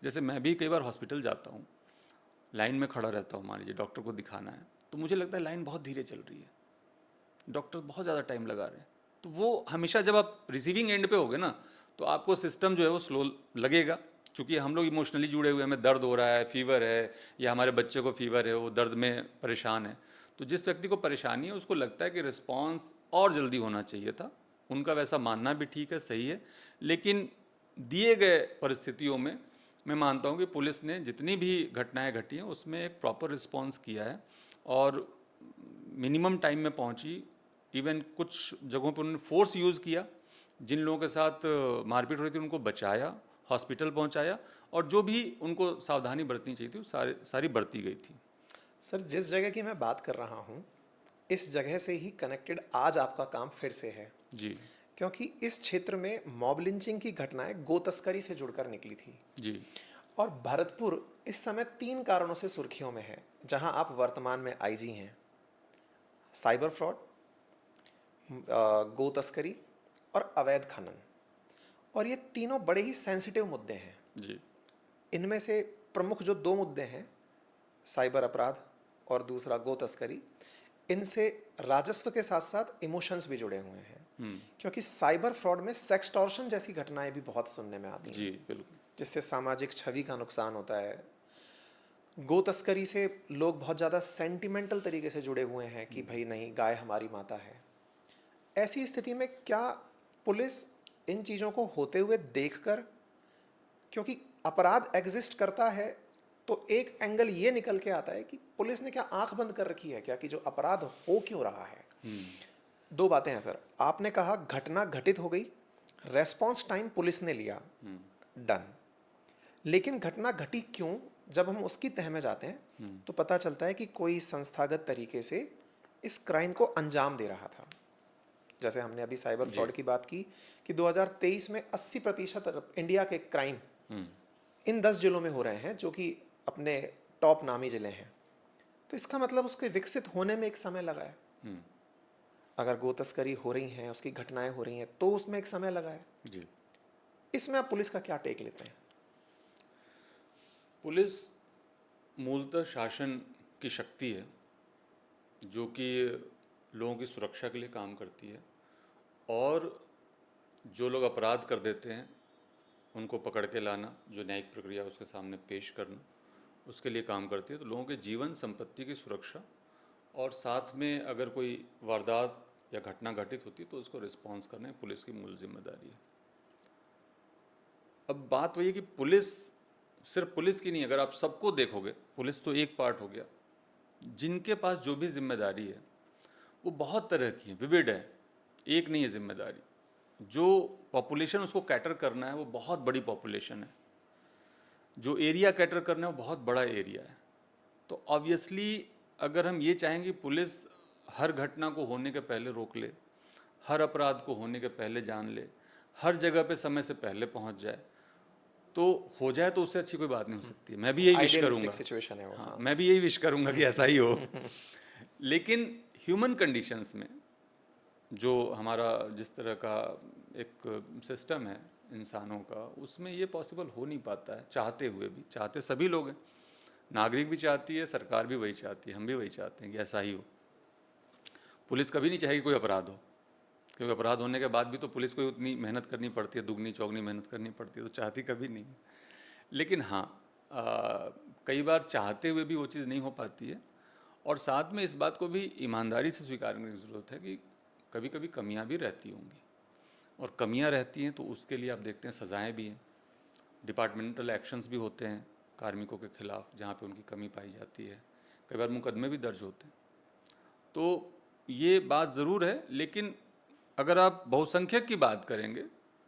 जैसे मैं भी कई बार हॉस्पिटल जाता हूँ, लाइन में खड़ा रहता हूँ, मान लीजिए डॉक्टर को दिखाना है, तो मुझे लगता है लाइन बहुत धीरे चल रही है, डॉक्टर बहुत ज़्यादा टाइम लगा रहे हैं। तो वो हमेशा जब आप रिसीविंग एंड पे होगे ना, तो आपको सिस्टम जो है वो स्लो लगेगा, क्योंकि हम लोग इमोशनली जुड़े हुए हैं, हमें दर्द हो रहा है, फीवर है, या हमारे बच्चे को फीवर है, वो दर्द में परेशान है। तो जिस व्यक्ति को परेशानी है उसको लगता है कि रिस्पांस और जल्दी होना चाहिए था। उनका वैसा मानना भी ठीक है, सही है। लेकिन दिए गए परिस्थितियों में मैं मानता हूँ कि पुलिस ने जितनी भी घटनाएं घटी हैं उसमें एक प्रॉपर रिस्पांस किया है और मिनिमम टाइम में पहुँची। इवन कुछ जगहों पर उन्होंने फोर्स यूज़ किया, जिन लोगों के साथ मारपीट हो रही थी उनको बचाया, हॉस्पिटल पहुंचाया, और जो भी उनको सावधानी बरतनी चाहिए थी वो सारी बरती गई थी। सर जिस जगह की मैं बात कर रहा हूँ, इस जगह से ही कनेक्टेड आज आपका काम फिर से है जी क्योंकि इस क्षेत्र में मॉब लिंचिंग की घटनाएं गो तस्करी से जुड़कर निकली थी। जी। और भरतपुर इस समय 3 कारणों से सुर्खियों में है, जहां आप वर्तमान में आईजी हैं। साइबर फ्रॉड, गो तस्करी और अवैध खनन। और ये तीनों बड़े ही सेंसिटिव मुद्दे हैं। जी। इनमें से प्रमुख जो दो मुद्दे हैं, साइबर अपराध और दूसरा गो तस्करी, इनसे राजस्व के साथ साथ इमोशंस भी जुड़े हुए हैं। क्योंकि साइबर फ्रॉड में सेक्सटॉर्शन जैसी घटनाएं भी बहुत सुनने में आती हैं, जी बिल्कुल। जिससे सामाजिक छवि का नुकसान होता है। गो तस्करी से लोग बहुत ज़्यादा सेंटिमेंटल तरीके से जुड़े हुए हैं कि भाई नहीं, गाय हमारी माता है। ऐसी स्थिति में क्या पुलिस इन चीज़ों को होते हुए देखकर, क्योंकि अपराध एग्जिस्ट करता है तो एक एंगल ये निकल के आता है कि पुलिस ने क्या आंख बंद कर रखी है क्या कि जो अपराध हो क्यों रहा है। दो बातें हैं सर। आपने कहा घटना घटित हो गई, रेस्पॉन्स टाइम पुलिस ने लिया, डन। लेकिन घटना घटी क्यों, जब हम उसकी तह में जाते हैं तो पता चलता है कि कोई संस्थागत तरीके से इस क्राइम को अंजाम दे रहा था। जैसे हमने अभी साइबर फ्रॉड की बात की कि 2023 में 80% इंडिया के क्राइम इन 10 जिलों में हो रहे हैं, जो कि अपने टॉप नामी जिले हैं। तो इसका मतलब उसके विकसित होने में एक समय लगा है। अगर गो तस्करी हो रही हैं, उसकी घटनाएं हो रही हैं, तो उसमें एक समय लगा है जी। इसमें आप पुलिस का क्या टेक लेते हैं? पुलिस मूलतः शासन की शक्ति है, जो कि लोगों की सुरक्षा के लिए काम करती है, और जो लोग अपराध कर देते हैं उनको पकड़ के लाना, जो न्यायिक प्रक्रिया उसके सामने पेश करना, उसके लिए काम करती है। तो लोगों के जीवन संपत्ति की सुरक्षा, और साथ में अगर कोई वारदात या घटना घटित होती है तो उसको रिस्पॉन्स करना पुलिस की मूल जिम्मेदारी है। अब बात वही है कि पुलिस सिर्फ पुलिस की नहीं, अगर आप सबको देखोगे, पुलिस तो एक पार्ट हो गया, जिनके पास जो भी जिम्मेदारी है वो बहुत तरह की है, विविध है, एक नहीं है जिम्मेदारी। जो पॉपुलेशन उसको कैटर करना है वो बहुत बड़ी पॉपुलेशन है, जो एरिया कैटर करना है वो बहुत बड़ा एरिया है। तो ऑब्वियसली अगर हम ये चाहेंगे पुलिस हर घटना को होने के पहले रोक ले, हर अपराध को होने के पहले जान ले, हर जगह पे समय से पहले पहुंच जाए, तो हो जाए तो उससे अच्छी कोई बात नहीं हो सकती। मैं भी यही विश करूंगा, सिचुएशन है वो। हाँ, मैं भी यही विश करूंगा कि ऐसा ही हो। लेकिन ह्यूमन कंडीशंस में जो हमारा जिस तरह का एक सिस्टम है इंसानों का, उसमें ये पॉसिबल हो नहीं पाता है, चाहते हुए भी। चाहते सभी लोग हैं, नागरिक भी चाहती है, सरकार भी वही चाहती है, हम भी वही चाहते हैं कि ऐसा ही हो। पुलिस कभी नहीं चाहेगी कोई अपराध हो, क्योंकि अपराध होने के बाद भी तो पुलिस को उतनी मेहनत करनी पड़ती है, दुगनी चौगनी मेहनत करनी पड़ती है, तो चाहती कभी नहीं। लेकिन हाँ, कई बार चाहते हुए भी वो चीज़ नहीं हो पाती है। और साथ में इस बात को भी ईमानदारी से स्वीकार करने की ज़रूरत है कि कभी कभी कमियां भी रहती होंगी, और कमियां रहती हैं तो उसके लिए आप देखते हैं सज़ाएं भी हैं, डिपार्टमेंटल एक्शंस भी होते हैं कार्मिकों के खिलाफ जहाँ पे उनकी कमी पाई जाती है, कई बार मुकदमे भी दर्ज होते हैं। तो ये बात ज़रूर है। लेकिन अगर आप बहुसंख्यक की बात करेंगे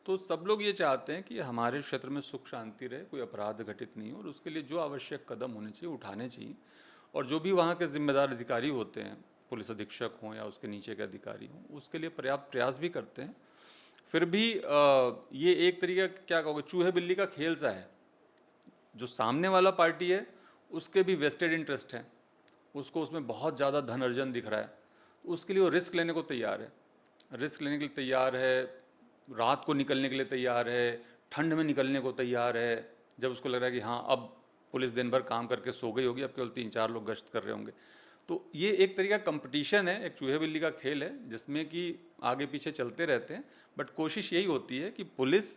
तो सब लोग ये चाहते हैं कि हमारे क्षेत्र में सुख शांति रहे, कोई अपराध घटित नहीं हो, और उसके लिए जो आवश्यक कदम होने चाहिए उठाने चाहिए। और जो भी वहाँ के जिम्मेदार अधिकारी होते हैं, पुलिस अधीक्षक हों या उसके नीचे के अधिकारी हों, उसके लिए पर्याप्त प्रयास भी करते हैं। फिर भी ये एक तरीका, क्या कहोगे, चूहे बिल्ली का खेल सा है। जो सामने वाला पार्टी है उसके भी वेस्टेड इंटरेस्ट हैं, उसको उसमें बहुत ज़्यादा धन अर्जन दिख रहा है, तो उसके लिए वो रिस्क लेने को तैयार है, रिस्क लेने के लिए तैयार है, रात को निकलने के लिए तैयार है, ठंड में निकलने को तैयार है, जब उसको लग रहा है कि हाँ अब पुलिस दिन भर काम करके सो गई होगी, अब केवल 3-4 लोग गश्त कर रहे होंगे। तो ये एक तरीका कंपटीशन है, एक चूहे बिल्ली का खेल है, जिसमें कि आगे पीछे चलते रहते हैं। बट कोशिश यही होती है कि पुलिस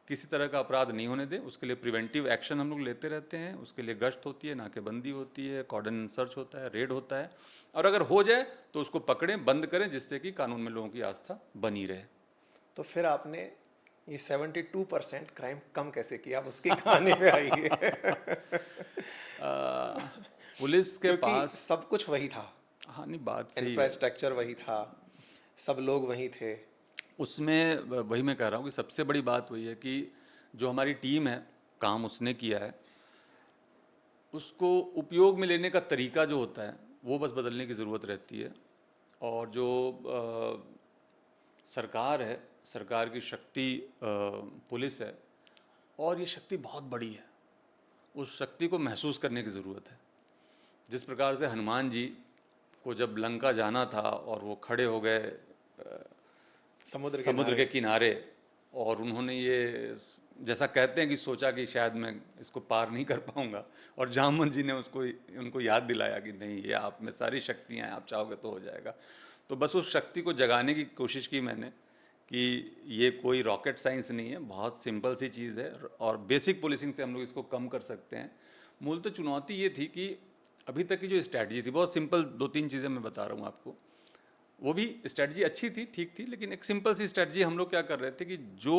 किसी तरह का अपराध नहीं होने दे, उसके लिए प्रिवेंटिव एक्शन हम लोग लेते रहते हैं, उसके लिए गश्त होती है, नाकेबंदी होती है, कॉर्डन सर्च होता है, रेड होता है, और अगर हो जाए तो उसको पकड़ें, बंद करें, जिससे कि कानून में लोगों की आस्था बनी रहे। तो फिर आपने ये 72% क्राइम कम कैसे किया, आप उसकी कहानी पे आइए। पुलिस के पास सब कुछ वही था, हाँ नहीं बात सही है, इंफ्रास्ट्रक्चर वही था, सब लोग वही थे। उसमें वही मैं कह रहा हूँ कि सबसे बड़ी बात वही है कि जो हमारी टीम है, काम उसने किया है, उसको उपयोग में लेने का तरीका जो होता है वो बस बदलने की ज़रूरत रहती है। और जो सरकार है, सरकार की शक्ति पुलिस है, और ये शक्ति बहुत बड़ी है, उस शक्ति को महसूस करने की ज़रूरत है। जिस प्रकार से हनुमान जी को जब लंका जाना था और वो खड़े हो गए समुद्र के किनारे। और उन्होंने ये जैसा कहते हैं कि सोचा कि शायद मैं इसको पार नहीं कर पाऊंगा, और जामवंत जी ने उनको याद दिलाया कि नहीं, ये आप में सारी शक्तियाँ हैं, आप चाहोगे तो हो जाएगा। तो बस उस शक्ति को जगाने की कोशिश की मैंने कि ये कोई रॉकेट साइंस नहीं है, बहुत सिंपल सी चीज़ है और बेसिक पुलिसिंग से हम लोग इसको कम कर सकते हैं। मूलतः चुनौती ये थी कि अभी तक की जो स्ट्रैटेजी थी बहुत सिंपल, 2-3 चीज़ें मैं बता रहा हूँ आपको। वो भी स्ट्रैटेजी अच्छी थी, ठीक थी, लेकिन एक सिंपल सी स्ट्रैटेजी हम लोग क्या कर रहे थे कि जो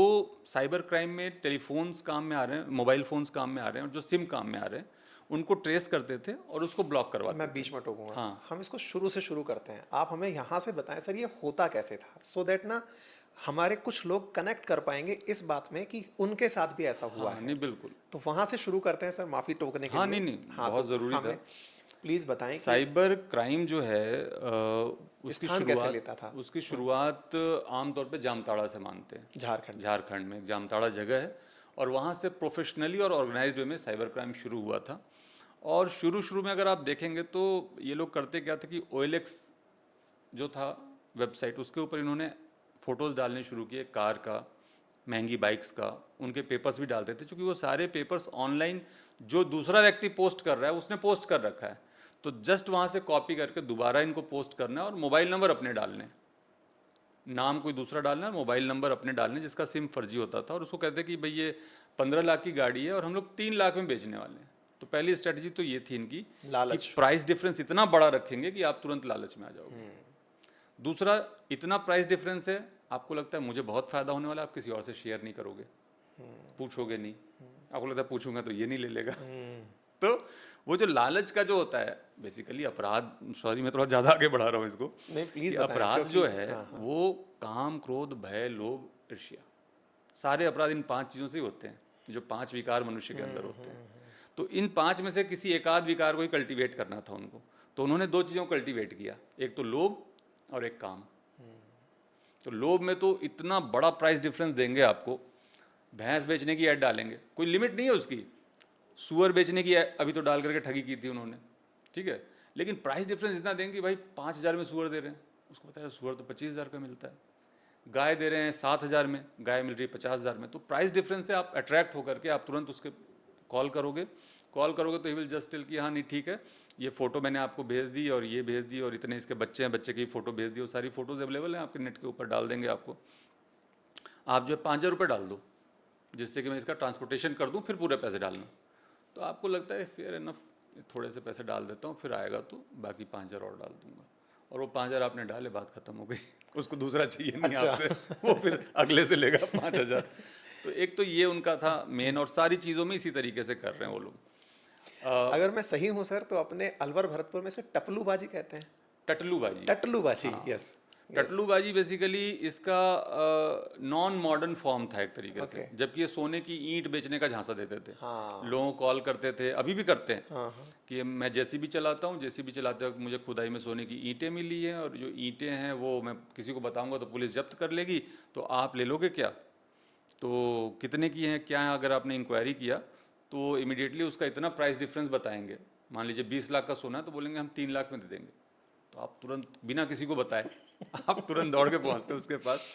साइबर क्राइम में टेलीफोन्स काम में आ रहे हैं, मोबाइल फ़ोन्स काम में आ रहे हैं और जो सिम काम में आ रहे हैं, उनको ट्रेस करते थे और उसको ब्लॉक करवाते मैं थे। बीच में टोकूंगा। हाँ। हम इसको शुरू से शुरू करते हैं। आप हमें यहाँ से बताएं सर, ये होता कैसे था, सो दैट ना हमारे कुछ लोग कनेक्ट कर पाएंगे इस बात में कि उनके साथ भी ऐसा हुआ हाँ, है। नहीं बिल्कुल। तो वहाँ से शुरू करते हैं सर, माफ़ी टोकने के हाँ, लिए। नहीं, हाँ, बहुत तो ज़रूरी हमें था। प्लीज़ बताएं कि साइबर क्राइम जो है उसकी स्थान कैसे लेता था? शुरुआत आमतौर पे जामताड़ा से मानते हैं। झारखंड। झारखंड में एक जामताड़ा जगह है और वहाँ से प्रोफेशनली और ऑर्गेनाइज्ड वे में साइबर क्राइम शुरू हुआ था। और शुरू में अगर आप देखेंगे तो ये लोग करते क्या थे कि OLX जो था वेबसाइट, उसके ऊपर इन्होंने फ़ोटोज़ डालने शुरू किए, कार का, महंगी बाइक्स का, उनके पेपर्स भी डालते थे, क्योंकि वो सारे पेपर्स ऑनलाइन जो दूसरा व्यक्ति पोस्ट कर रहा है उसने पोस्ट कर रखा है, तो जस्ट वहाँ से कॉपी करके दोबारा इनको पोस्ट करना है और मोबाइल नंबर अपने डालने, नाम कोई दूसरा डालना है, मोबाइल नंबर अपने डालने जिसका सिम फर्जी होता था। और उसको कहते कि भाई ये 15 लाख की गाड़ी है और हम लोग 3 लाख में बेचने वाले हैं। तो पहली स्ट्रेटजी तो ये थी इनकी लालच। कि प्राइस डिफरेंस इतना बड़ा रखेंगे कि आप तुरंत लालच में आ जाओगे। दूसरा, इतना प्राइस डिफरेंस है, आपको लगता है मुझे बहुत फ़ायदा होने वाला है, आप किसी और से शेयर नहीं करोगे, पूछोगे नहीं, आपको लगता है पूछूंगा तो ये नहीं ले लेगा। तो वो जो लालच का जो होता है बेसिकली अपराध, सॉरी मैं थोड़ा ज़्यादा आगे बढ़ा रहा हूँ इसको, नहीं प्लीज़ कि बताएं, अपराध क्योंकि जो है वो काम, क्रोध, भय, लोभ, ईर्ष्या, सारे अपराध इन 5 चीज़ों से ही होते हैं, जो 5 विकार मनुष्य के अंदर होते हैं। तो इन 5 में से किसी एकाध विकार को ही कल्टीवेट करना था उनको, तो उन्होंने 2 चीज़ों को कल्टीवेट किया, एक तो लोभ और एक काम। तो लोभ में तो इतना बड़ा प्राइस डिफरेंस देंगे आपको, भैंस बेचने की ऐड डालेंगे, कोई लिमिट नहीं है उसकी, सुअर बेचने की अभी तो डाल करके ठगी की थी उन्होंने, ठीक है, लेकिन प्राइस डिफरेंस इतना देंगे कि भाई 5,000 में सुअर दे रहे हैं, उसको बता रहे सुअर तो 25,000 का मिलता है, गाय दे रहे हैं 7,000 में, गाय मिल रही है 50,000 में। तो प्राइस डिफरेंस से आप अट्रैक्ट होकर के आप तुरंत उसके कॉल करोगे तो ही विल जस्ट टेल कि हाँ नहीं ठीक है, ये फ़ोटो मैंने आपको भेज दी और ये भेज दी और इतने इसके बच्चे हैं, बच्चे की फ़ोटो भेज दी, और सारी फ़ोटोज़ अवेलेबल हैं आपके नेट के ऊपर, डाल देंगे आपको, आप जो है 5,000 रुपये डाल दो जिससे कि मैं इसका ट्रांसपोर्टेशन कर दूँ, फिर पूरे पैसे डालना। तो आपको लगता है फेयर इनफ, थोड़े से पैसे डाल देता हूँ, फिर आएगा तो बाकी 5,000 और डाल दूंगा, और वो 5,000 आपने डाले, बात खत्म हो गई, उसको दूसरा चाहिए नहीं आपसे, वो फिर अगले से लेगा 5,000। तो एक तो ये उनका था मेन, और सारी चीज़ों में इसी तरीके से कर रहे हैं वो लोग। अगर मैं सही हूँ सर तो अपने अलवर भरतपुर में से टपलूबाजी कहते हैं। टटलूबाजी, टटलूबाजी, यस। टटलूबाजी बेसिकली इसका नॉन मॉडर्न फॉर्म था एक तरीके से, जबकि ये सोने की ईंट बेचने का झांसा देते थे। हाँ। लोगों को कॉल करते थे, अभी भी करते हैं, हाँ। कि मैं जेसीबी चलाता हूँ, जेसीबी चलाते वक्त मुझे खुदाई में सोने की ईंटें मिली हैं, और जो ईंटें हैं वो मैं किसी को बताऊंगा तो पुलिस जब्त कर लेगी, तो आप ले लोगे क्या, तो कितने की हैं क्या है, अगर आपने इंक्वायरी किया तो इमीडिएटली उसका इतना प्राइस डिफरेंस बताएंगे। मान लीजिए 20 लाख का सोना है तो बोलेंगे हम 3 लाख में दे देंगे, तो आप तुरंत बिना किसी को बताए आप तुरंत दौड़ के पहुंचते हैं उसके पास।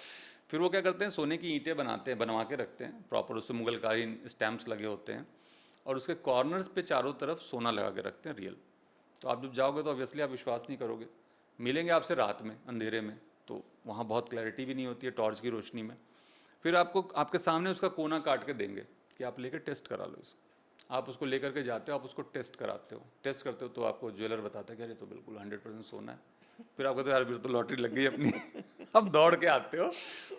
फिर वो क्या करते हैं, सोने की ईंटें बनाते हैं, बनवा के रखते हैं प्रॉपर, उससे मुगलकालीन स्टैम्प्स लगे होते हैं, और उसके कॉर्नर्स पे चारों तरफ सोना लगा के रखते हैं रियल। तो आप जब जाओगे तो ऑब्वियसली आप विश्वास नहीं करोगे, मिलेंगे आपसे रात में अंधेरे में, तो वहाँ बहुत क्लैरिटी भी नहीं होती है टॉर्च की रोशनी में। फिर आपको आपके सामने उसका कोना काट के देंगे कि आप लेकर टेस्ट करा लो इसको। आप उसको लेकर के जाते हो, आप उसको टेस्ट कराते हो, टेस्ट करते हो तो आपको ज्वेलर बताता है कि अरे तो बिल्कुल 100% सोना है। फिर आपको तो यार फिर तो लॉटरी लग गई अपनी आप दौड़ के आते हो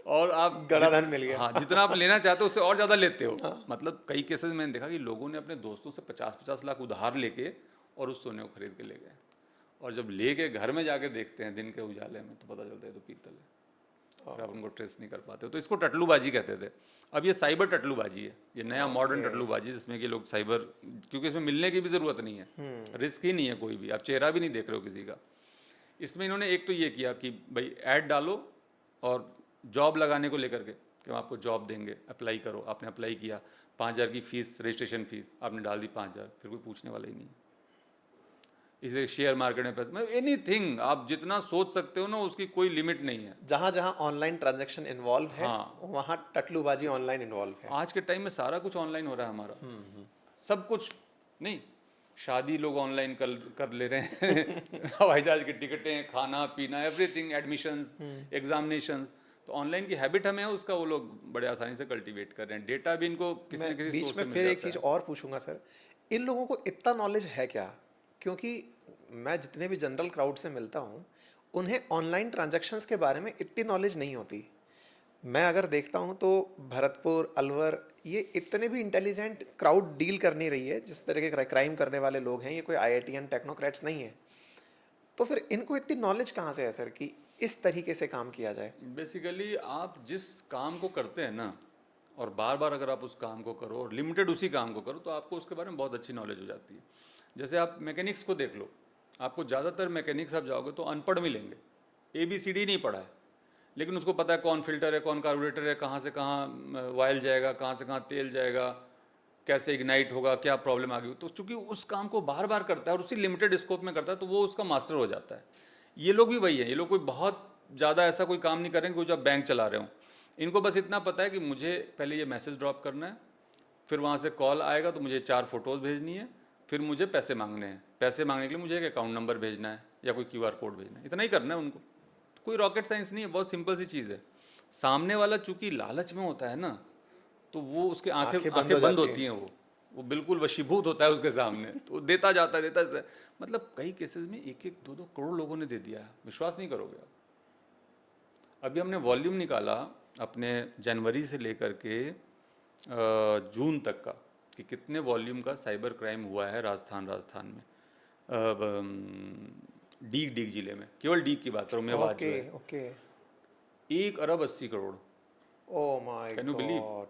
और आप गड़ा धन मिल गया। हाँ, जितना आप लेना चाहते हो उससे और ज़्यादा लेते हो। मतलब कई केसेस मैंने देखा कि लोगों ने अपने दोस्तों से 50-50 लाख उधार लेके और उस सोने को खरीद के ले गए, और जब लेके घर में जाके देखते हैं दिन के उजाले में तो पता चलता है तो पीतल है, और आप उनको ट्रेस नहीं कर पाते हो। तो इसको टटलूबाजी कहते थे। अब ये साइबर टटलूबाजी है, ये नया मॉडर्न टटलूबाजी, जिसमें कि लोग साइबर, क्योंकि इसमें मिलने की भी ज़रूरत नहीं है, रिस्क ही नहीं है कोई भी, आप चेहरा भी नहीं देख रहे हो किसी का। इसमें इन्होंने एक तो ये किया कि भाई ऐड डालो और जॉब लगाने को लेकर के कि हम आपको जॉब देंगे, अप्लाई करो। आपने अप्लाई किया, 5,000 की फ़ीस, रजिस्ट्रेशन फ़ीस आपने डाल दी 5,000, फिर कोई पूछने वाला ही नहीं। इसे शेयर मार्केट में पैसे, एनीथिंग आप जितना सोच सकते हो ना उसकी कोई लिमिट नहीं है। जहां जहां ऑनलाइन ट्रांजैक्शन इन्वॉल्व है, हाँ। वहां टटलूबाजी ऑनलाइन इन्वॉल्व है। आज के टाइम में सारा कुछ ऑनलाइन हो रहा है हमारा, सब कुछ नहीं, शादी लोग ऑनलाइन कर ले रहे हैं हवाई जहाज की टिकटें, खाना पीना, एवरीथिंग, एडमिशंस, एग्जामिनेशंस, तो ऑनलाइन की हैबिट हमें है उसका, वो लोग बड़े आसानी से कल्टीवेट कर रहे हैं। डेटा भी इनको किसी न मैं किसी बीच सोर्स में से मिल फिर एक जाता चीज़ है। और पूछूंगा सर, इन लोगों को इतना नॉलेज है क्या? क्योंकि मैं जितने भी जनरल क्राउड से मिलता हूँ, उन्हें ऑनलाइन ट्रांजैक्शंस के बारे में इतनी नॉलेज नहीं होती। मैं अगर देखता हूँ तो भरतपुर, अलवर, ये इतने भी इंटेलिजेंट क्राउड डील कर नहीं रही है जिस तरह के क्राइम करने वाले लोग हैं। ये कोई आईआईटीएन टेक्नोक्रेट्स नहीं है। तो फिर इनको इतनी नॉलेज कहाँ से है सर कि इस तरीके से काम किया जाए? बेसिकली आप जिस काम को करते हैं ना, और बार बार अगर आप उस काम को करो और लिमिटेड उसी काम को करो, तो आपको उसके बारे में बहुत अच्छी नॉलेज हो जाती है। जैसे आप मैकेनिक्स को देख लो, आपको ज़्यादातर मैकेनिक्स आप जाओगे तो अनपढ़ मिलेंगे, ABCD नहीं पढ़ा है, लेकिन उसको पता है कौन फिल्टर है, कौन कार्बोरेटर है, कहाँ से कहाँ वायल जाएगा, कहाँ से कहाँ तेल जाएगा, कैसे इग्नाइट होगा, क्या प्रॉब्लम आ गई। तो चूंकि उस काम को बार बार करता है और उसी लिमिटेड स्कोप में करता है, तो वो उसका मास्टर हो जाता है। ये लोग भी वही है, ये लोग कोई बहुत ज़्यादा ऐसा कोई काम नहीं करेंगे जो आप बैंक चला रहे हो। इनको बस इतना पता है कि मुझे पहले ये मैसेज ड्रॉप करना है, फिर वहाँ से कॉल आएगा तो मुझे 4 फोटोज़ भेजनी है, फिर मुझे पैसे मांगने हैं, पैसे मांगने के लिए मुझे एक अकाउंट नंबर भेजना है या कोई QR कोड भेजना है, इतना ही करना है उनको। कोई रॉकेट साइंस नहीं है, बहुत सिंपल सी चीज़ है। सामने वाला चूंकि लालच में होता है ना, तो वो उसके आंखें बंद होती हैं, वो बिल्कुल वशीभूत होता है उसके सामने, तो देता जाता है। मतलब कई केसेस में 1-1, 2-2 करोड़ लोगों ने दे दिया है, विश्वास नहीं करोगे आप। अभी हमने वॉल्यूम निकाला अपने जनवरी से लेकर के जून तक का, कि कितने वॉल्यूम का साइबर क्राइम हुआ है राजस्थान में, डीग जिले में, केवल डीग की बात करूँ मैं, बात जो है ओके 1 अरब 80 crore. Oh my Can you believe? God,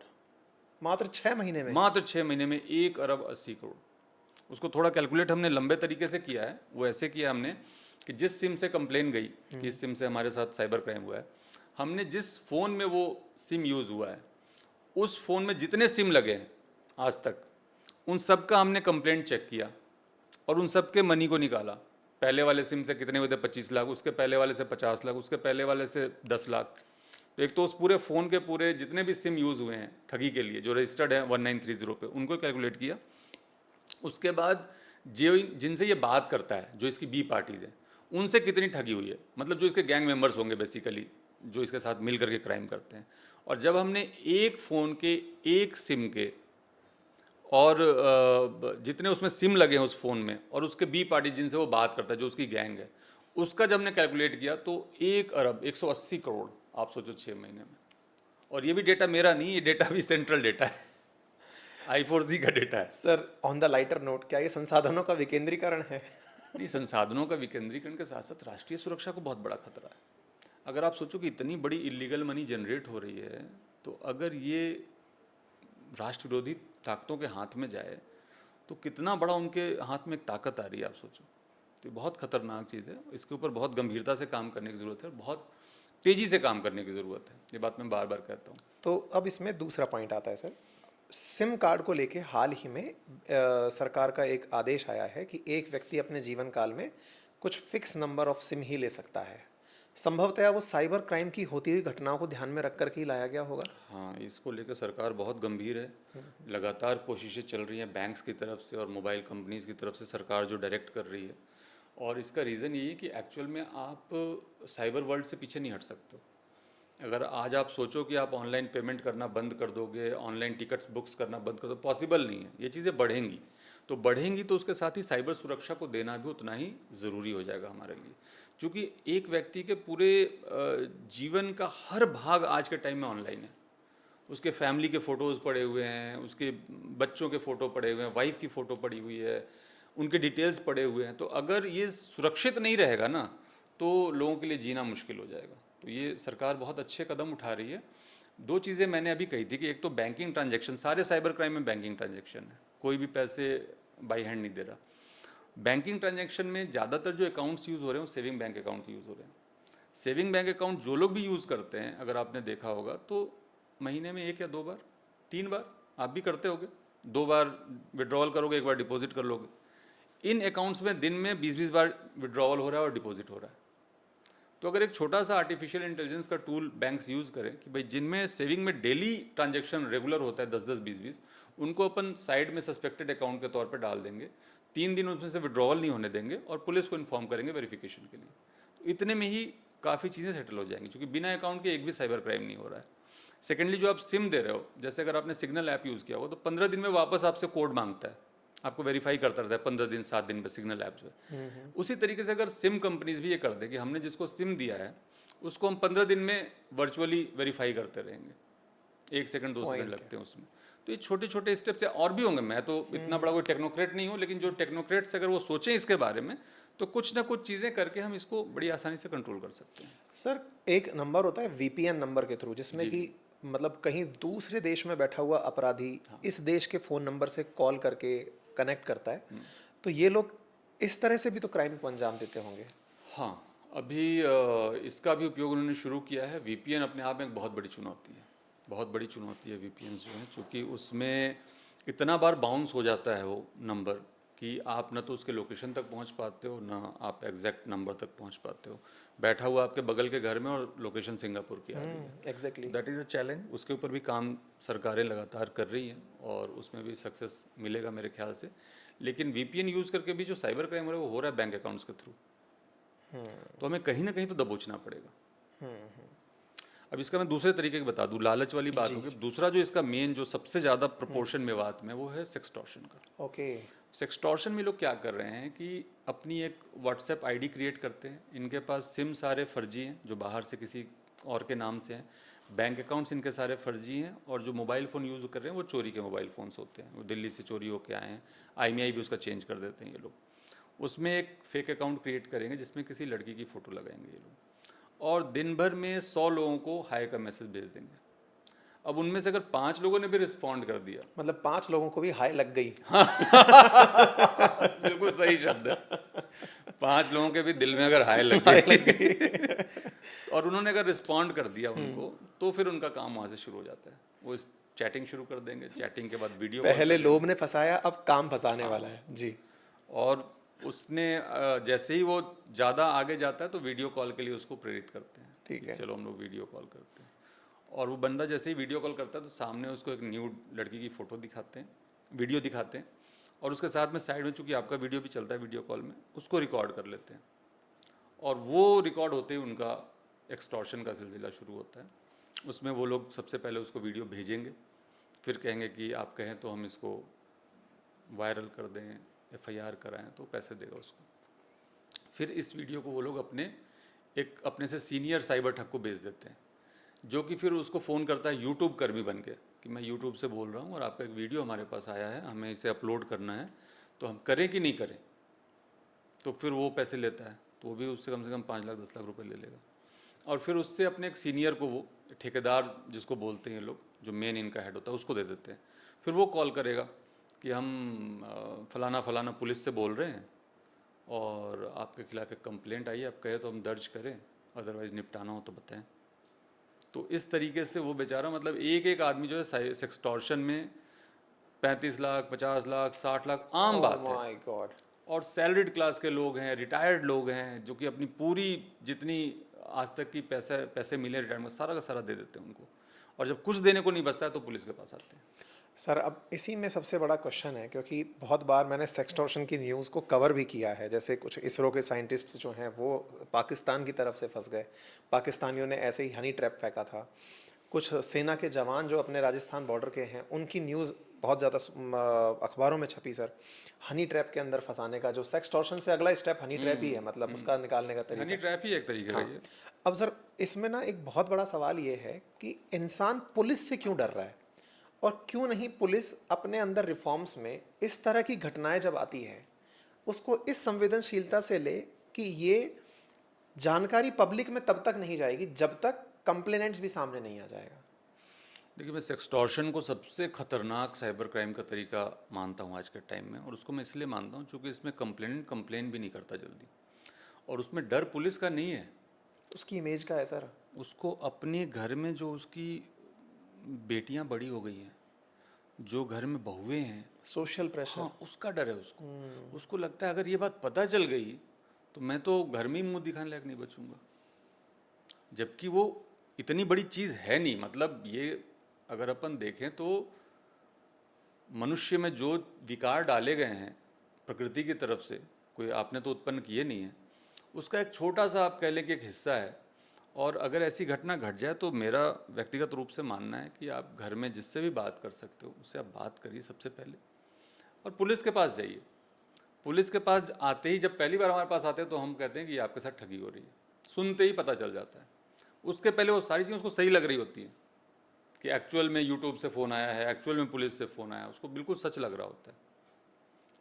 मात्र 6 महीने में? मात्र 6 महीने में 1 अरब 80 करोड़। उसको थोड़ा कैलकुलेट हमने लंबे तरीके से किया है। वो ऐसे किया हमने कि जिस सिम से कंप्लेन गई कि इस सिम से हमारे साथ साइबर क्राइम हुआ है, हमने जिस फ़ोन में वो सिम यूज़ हुआ है, उस फ़ोन में जितने सिम लगे हैं आज तक, उन सब का हमने कंप्लेंट चेक किया और उन सब के मनी को निकाला। पहले वाले सिम से कितने हुए थे? 25 लाख, उसके पहले वाले से 50 लाख, उसके पहले वाले से 10 लाख। तो एक तो उस पूरे फ़ोन के पूरे जितने भी सिम यूज़ हुए हैं ठगी के लिए, जो रजिस्टर्ड है 1930 पे, उनको कैलकुलेट किया। उसके बाद जो जिनसे ये बात करता है, जो इसकी बी पार्टीज़ हैं, उनसे कितनी ठगी हुई है, मतलब जो इसके गैंग मेंबर्स होंगे बेसिकली, जो इसके साथ मिल करके क्राइम करते हैं। और जब हमने एक फ़ोन के एक सिम के और जितने उसमें सिम लगे हैं उस फ़ोन में, और उसके बी पार्टी जिनसे वो बात करता है, जो उसकी गैंग है, उसका जब हमने कैलकुलेट किया तो 1 अरब 180 करोड़, आप सोचो 6 महीने में। और ये भी डेटा मेरा नहीं, ये डेटा भी सेंट्रल डेटा है, I4C का डेटा है। Sir, on the lighter note, क्या ये संसाधनों का विकेंद्रीकरण है? नहीं, संसाधनों का विकेंद्रीकरण के साथ साथ राष्ट्रीय सुरक्षा को बहुत बड़ा खतरा है। अगर आप सोचो कि इतनी बड़ी इलीगल मनी जनरेट हो रही है, तो अगर ये राष्ट्र विरोधी ताकतों के हाथ में जाए तो कितना बड़ा उनके हाथ में एक ताकत आ रही है, आप सोचो। तो ये बहुत खतरनाक चीज़ है, इसके ऊपर बहुत गंभीरता से काम करने की ज़रूरत है, बहुत तेज़ी से काम करने की ज़रूरत है। ये बात मैं बार बार कहता हूँ। तो अब इसमें दूसरा पॉइंट आता है सर, सिम कार्ड को लेके हाल ही में सरकार का एक आदेश आया है कि एक व्यक्ति अपने जीवन काल में कुछ फिक्स नंबर ऑफ सिम ही ले सकता है। संभवतः वो साइबर क्राइम की होती हुई घटनाओं को ध्यान में रख कर के ही लाया गया होगा। हाँ, इसको लेकर सरकार बहुत गंभीर है। लगातार कोशिशें चल रही हैं बैंक्स की तरफ से और मोबाइल कंपनीज़ की तरफ से, सरकार जो डायरेक्ट कर रही है। और इसका रीज़न ये है कि एक्चुअल में आप साइबर वर्ल्ड से पीछे नहीं हट सकते। अगर आज आप सोचो कि आप ऑनलाइन पेमेंट करना बंद कर दोगे, ऑनलाइन टिकट्स बुक्स करना बंद कर दो, पॉसिबल नहीं है। ये चीज़ें बढ़ेंगी तो उसके साथ ही साइबर सुरक्षा को देना भी उतना ही ज़रूरी हो जाएगा हमारे लिए, क्योंकि एक व्यक्ति के पूरे जीवन का हर भाग आज के टाइम में ऑनलाइन है। उसके फैमिली के फ़ोटोज़ पड़े हुए हैं, उसके बच्चों के फ़ोटो पड़े हुए हैं, वाइफ की फ़ोटो पड़ी हुई है, उनके डिटेल्स पड़े हुए हैं। तो अगर ये सुरक्षित नहीं रहेगा ना, तो लोगों के लिए जीना मुश्किल हो जाएगा। तो ये सरकार बहुत अच्छे कदम उठा रही है। 2 चीज़ें मैंने अभी कही थी कि एक तो बैंकिंग ट्रांजैक्शन, सारे साइबर क्राइम में बैंकिंग ट्रांजैक्शन है, कोई भी पैसे बाई हैंड नहीं दे रहा। बैंकिंग ट्रांजैक्शन में ज़्यादातर जो अकाउंट्स यूज़ हो रहे हैं वो सेविंग बैंक अकाउंट यूज़ हो रहे हैं। सेविंग बैंक अकाउंट जो लोग भी यूज़ करते हैं, अगर आपने देखा होगा तो महीने में 1 या 2 बार, 3 बार आप भी करते होगे, 2 बार विड्रॉल करोगे, 1 बार डिपॉजिट कर लोगे। इन अकाउंट्स में दिन में 20-20 बार विड्रॉवल हो रहा है और डिपॉजिट हो रहा है। तो अगर एक छोटा सा आर्टिफिशियल इंटेलिजेंस का टूल बैंक्स यूज़ करें कि भाई जिनमें सेविंग में डेली ट्रांजैक्शन रेगुलर होता है 10-10, 20-20, उनको अपन साइड में सस्पेक्टेड अकाउंट के तौर पर डाल देंगे, 3 दिन उसमें से विड्रॉवल नहीं होने देंगे और पुलिस को इन्फॉर्म करेंगे वेरिफिकेशन के लिए। तो इतने में ही काफ़ी चीज़ें सेटल हो जाएंगी, क्योंकि बिना अकाउंट के एक भी साइबर क्राइम नहीं हो रहा है। सेकेंडली, जो आप सिम दे रहे हो, जैसे अगर आपने सिग्नल ऐप यूज़ किया हो तो 15 दिन में वापस आपसे कोड मांगता है, आपको वेरीफाई करता रहता है 15 दिन 7 दिन पर सिग्नल ऐप जो है। उसी तरीके से अगर सिम कंपनीज भी ये कर दे कि हमने जिसको सिम दिया है उसको हम 15 दिन में वर्चुअली वेरीफाई करते रहेंगे, 1 सेकंड 2 सेकंड लगते हैं उसमें। तो ये छोटे छोटे स्टेप्स और भी होंगे। मैं तो इतना बड़ा कोई टेक्नोक्रेट नहीं हूँ, लेकिन जो टेक्नोक्रेट्स अगर वो सोचें इसके बारे में तो कुछ ना कुछ चीज़ें करके हम इसको बड़ी आसानी से कंट्रोल कर सकते हैं। सर, एक नंबर होता है वीपीएन नंबर के थ्रू, जिसमें कि मतलब कहीं दूसरे देश में बैठा हुआ अपराधी इस देश के फ़ोन नंबर से कॉल करके कनेक्ट करता है, तो ये लोग इस तरह से भी तो क्राइम को अंजाम देते होंगे। हाँ, अभी इसका भी उपयोग उन्होंने शुरू किया है। वीपीएन अपने आप में एक बहुत बड़ी चुनौती है, बहुत बड़ी चुनौती है वीपीएन जो है, क्योंकि उसमें इतना बार बाउंस हो जाता है वो नंबर कि आप ना तो उसके लोकेशन तक पहुंच पाते हो, ना आप एग्जैक्ट नंबर तक पहुंच पाते हो। बैठा हुआ आपके बगल के घर में और लोकेशन सिंगापुर की आ रही है। Exactly. That is a challenge. उसके ऊपर भी काम सरकारें लगातार कर रही हैं और उसमें भी सक्सेस मिलेगा मेरे ख्याल से। लेकिन वीपीएन यूज़ करके भी जो साइबर क्राइम हो रहा है वो हो रहा है बैंक अकाउंट्स के थ्रू। तो हमें कहीं ना कहीं तो दबोचना पड़ेगा। अब इसका मैं दूसरे तरीके की बता दूं, लालच वाली बात होगी। दूसरा जो इसका मेन जो सबसे ज़्यादा प्रोपोर्शन मेवात में, वो है सेक्सटॉर्शन का। ओके। सेक्सटॉर्शन में लोग क्या कर रहे हैं कि अपनी एक व्हाट्सएप आईडी क्रिएट करते हैं। इनके पास सिम सारे फर्जी हैं जो बाहर से किसी और के नाम से हैं, बैंक अकाउंट्स इनके सारे फर्जी हैं, और जो मोबाइल फ़ोन यूज़ कर रहे हैं वो चोरी के मोबाइल फ़ोन्स होते हैं। वो दिल्ली से चोरी होके आए हैं, IMEI भी उसका चेंज कर देते हैं ये लोग। उसमें एक फेक अकाउंट क्रिएट करेंगे जिसमें किसी लड़की की फ़ोटो लगाएंगे ये लोग, और दिन भर में 100 लोगों को हाय का मैसेज भेज देंगे। अब उनमें से अगर 5 लोगों ने भी रिस्पॉन्ड कर दिया, मतलब 5 लोगों को भी हाय लग गई। बिल्कुल सही शब्द है, 5 लोगों के भी दिल में अगर हाय लग गई और उन्होंने अगर रिस्पॉन्ड कर दिया उनको, तो फिर उनका काम वहाँ से शुरू हो जाता है। वो इस चैटिंग शुरू कर देंगे, चैटिंग के बाद वीडियो पहले लोभ ने फंसाया, अब काम फंसाने वाला है जी। और उसने जैसे ही वो ज़्यादा आगे जाता है तो वीडियो कॉल के लिए उसको प्रेरित करते हैं। ठीक है। चलो हम लोग वीडियो कॉल करते हैं, और वो बंदा जैसे ही वीडियो कॉल करता है तो सामने उसको एक न्यूड लड़की की फ़ोटो दिखाते हैं, वीडियो दिखाते हैं, और उसके साथ में साइड में, चूँकि आपका वीडियो भी चलता है वीडियो कॉल में, उसको रिकॉर्ड कर लेते हैं। और वो रिकॉर्ड होते ही उनका एक्सटॉर्शन का सिलसिला शुरू होता है। उसमें वो लोग सबसे पहले उसको वीडियो भेजेंगे, फिर कहेंगे कि आप कहें तो हम इसको वायरल कर दें, FIR कराएं तो पैसे देगा उसको। फिर इस वीडियो को वो लोग अपने से सीनियर साइबर ठग को भेज देते हैं, जो कि फिर उसको फ़ोन करता है यूट्यूब कर्मी बन के कि मैं यूट्यूब से बोल रहा हूँ और आपका एक वीडियो हमारे पास आया है, हमें इसे अपलोड करना है, तो हम करें कि नहीं करें। तो फिर वो पैसे लेता है, तो वो भी उससे कम से कम 5 लाख 10 लाख रुपए ले लेगा। और फिर उससे अपने एक सीनियर को, वो ठेकेदार जिसको बोलते हैं ये लोग, जो मेन इनका हेड होता है, उसको दे देते हैं। फिर वो कॉल करेगा कि हम फलाना फलाना पुलिस से बोल रहे हैं और आपके खिलाफ़ एक कंप्लेंट आई है, आप कहे तो हम दर्ज करें, अदरवाइज़ निपटाना हो तो बताएं। तो इस तरीके से वो बेचारा, मतलब एक एक आदमी जो है सेक्सटॉर्शन में 35 लाख 50 लाख 60 लाख आम बात है। My God. और सैलरीड क्लास के लोग हैं, रिटायर्ड लोग हैं, जो कि अपनी पूरी जितनी आज तक की पैसे मिले रिटायरमेंट, सारा का सारा दे देते हैं उनको, और जब कुछ देने को नहीं बचता है तो पुलिस के पास आते हैं। सर, अब इसी में सबसे बड़ा क्वेश्चन है, क्योंकि बहुत बार मैंने सेक्सटॉर्शन की न्यूज़ को कवर भी किया है। जैसे कुछ इसरो के साइंटिस्ट जो हैं वो पाकिस्तान की तरफ से फंस गए, पाकिस्तानियों ने ऐसे ही हनी ट्रैप फेंका था। कुछ सेना के जवान जो अपने राजस्थान बॉर्डर के हैं, उनकी न्यूज़ बहुत ज़्यादा अखबारों में छपी सर, हनी ट्रैप के अंदर फंसाने का। जो सेक्सटॉर्शन से अगला स्टेप हनी ट्रैप ही है, मतलब उसका निकालने का तरीका। हनी ट्रैप ही एक तरीके का हाँ। ये। अब सर, इसमें ना एक बहुत बड़ा सवाल ये है कि इंसान पुलिस से क्यों डर रहा है, और क्यों नहीं पुलिस अपने अंदर रिफॉर्म्स में इस तरह की घटनाएं जब आती है उसको इस संवेदनशीलता से ले कि ये जानकारी पब्लिक में तब तक नहीं जाएगी जब तक कंप्लेनेंट्स भी सामने नहीं आ जाएगा। देखिए, मैं सेक्सटॉर्शन को सबसे खतरनाक साइबर क्राइम का तरीका मानता हूँ आज के टाइम में, और उसको मैं इसलिए मानता हूँ क्योंकि इसमें कंप्लेन भी नहीं करता जल्दी, और उसमें डर पुलिस का नहीं है, उसकी इमेज का है सर। उसको अपने घर में जो उसकी बेटियां बड़ी हो गई हैं, जो घर में बहुएं हैं, सोशल प्रेशर। हाँ, उसका डर है उसको। उसको लगता है अगर ये बात पता चल गई तो मैं तो घर में ही मुंह दिखाने लायक नहीं बचूंगा। जबकि वो इतनी बड़ी चीज़ है नहीं। मतलब ये अगर अपन देखें तो मनुष्य में जो विकार डाले गए हैं प्रकृति की तरफ से, कोई आपने तो उत्पन्न किए नहीं है, उसका एक छोटा सा आप कह लें कि एक हिस्सा है। और अगर ऐसी घटना घट जाए तो मेरा व्यक्तिगत रूप से मानना है कि आप घर में जिससे भी बात कर सकते हो उससे आप बात करिए सबसे पहले, और पुलिस के पास जाइए। पुलिस के पास आते ही, जब पहली बार हमारे पास आते हैं तो हम कहते हैं कि आपके साथ ठगी हो रही है, सुनते ही पता चल जाता है। उसके पहले वो सारी चीज़ें उसको सही लग रही होती हैं कि एक्चुअल में यूट्यूब से फ़ोन आया है, एक्चुअल में पुलिस से फ़ोन आया है, उसको बिल्कुल सच लग रहा होता है।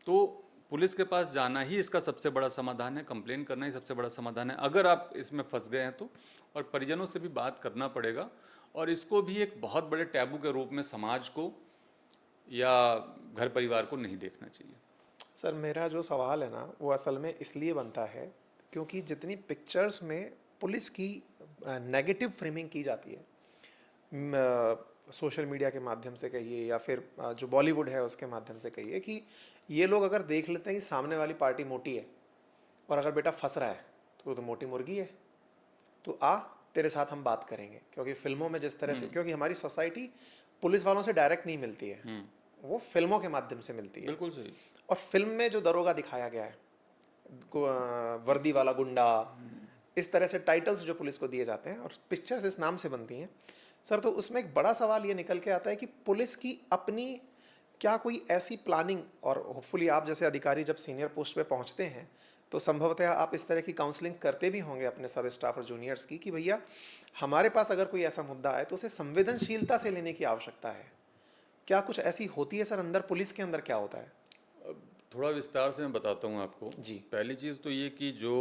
तो पुलिस के पास जाना ही इसका सबसे बड़ा समाधान है, कंप्लेन करना ही सबसे बड़ा समाधान है अगर आप इसमें फंस गए हैं तो। और परिजनों से भी बात करना पड़ेगा, और इसको भी एक बहुत बड़े टैबू के रूप में समाज को या घर परिवार को नहीं देखना चाहिए। सर मेरा जो सवाल है ना वो असल में इसलिए बनता है क्योंकि जितनी पिक्चर्स में पुलिस की नेगेटिव फ्रेमिंग की जाती है, सोशल मीडिया के माध्यम से कहिए या फिर जो बॉलीवुड है उसके माध्यम से कहिए, कि ये लोग अगर देख लेते हैं कि सामने वाली पार्टी मोटी है और अगर बेटा फंस रहा है तो मोटी मुर्गी है, तो आ तेरे साथ हम बात करेंगे। क्योंकि फिल्मों में जिस तरह से, क्योंकि हमारी सोसाइटी पुलिस वालों से डायरेक्ट नहीं मिलती है, वो फिल्मों के माध्यम से मिलती है। बिल्कुल सही। और फिल्म में जो दरोगा दिखाया गया है, वर्दी वाला गुंडा, इस तरह से टाइटल्स जो पुलिस को दिए जाते हैं और पिक्चर्स इस नाम से बनती हैं सर, तो उसमें एक बड़ा सवाल ये निकल के आता है कि पुलिस की अपनी क्या कोई ऐसी प्लानिंग, और होपफुली आप जैसे अधिकारी जब सीनियर पोस्ट पे पहुंचते हैं तो संभवतः आप इस तरह की काउंसलिंग करते भी होंगे अपने सब स्टाफ और जूनियर्स की, कि भैया हमारे पास अगर कोई ऐसा मुद्दा है तो उसे संवेदनशीलता से लेने की आवश्यकता है। क्या कुछ ऐसी होती है सर अंदर, पुलिस के अंदर क्या होता है? अब थोड़ा विस्तार से मैं बताता हूँ आपको जी। पहली चीज़ तो ये कि जो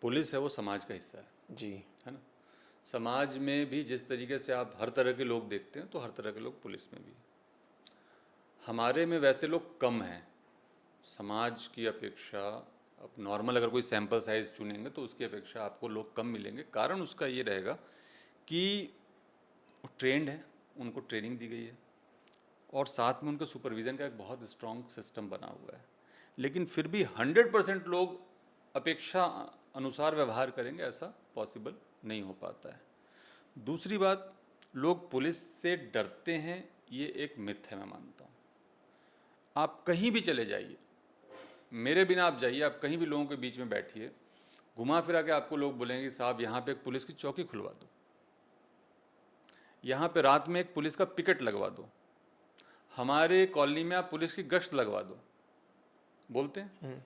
पुलिस है वो समाज का हिस्सा जी। है ना। समाज में भी जिस तरीके से आप हर तरह के लोग देखते हैं तो हर तरह के लोग पुलिस में भी। हमारे में वैसे लोग कम हैं समाज की अपेक्षा। अब नॉर्मल अगर कोई सैंपल साइज चुनेंगे तो उसकी अपेक्षा आपको लोग कम मिलेंगे। कारण उसका ये रहेगा कि वो ट्रेंड है, उनको ट्रेनिंग दी गई है, और साथ में उनके सुपरविज़न का एक बहुत स्ट्रॉन्ग सिस्टम बना हुआ है। लेकिन फिर भी 100% लोग अपेक्षा अनुसार व्यवहार करेंगे, ऐसा पॉसिबल नहीं हो पाता है। दूसरी बात, लोग पुलिस से डरते हैं, ये एक मिथ है, मैं मानता हूँ। आप कहीं भी चले जाइए, मेरे बिना आप जाइए, आप कहीं भी लोगों के बीच में बैठिए, घुमा फिरा के आपको लोग बोलेंगे साहब यहाँ पे एक पुलिस की चौकी खुलवा दो, यहाँ पे रात में एक पुलिस का पिकेट लगवा दो, हमारे कॉलोनी में आप पुलिस की गश्त लगवा दो, बोलते हैं।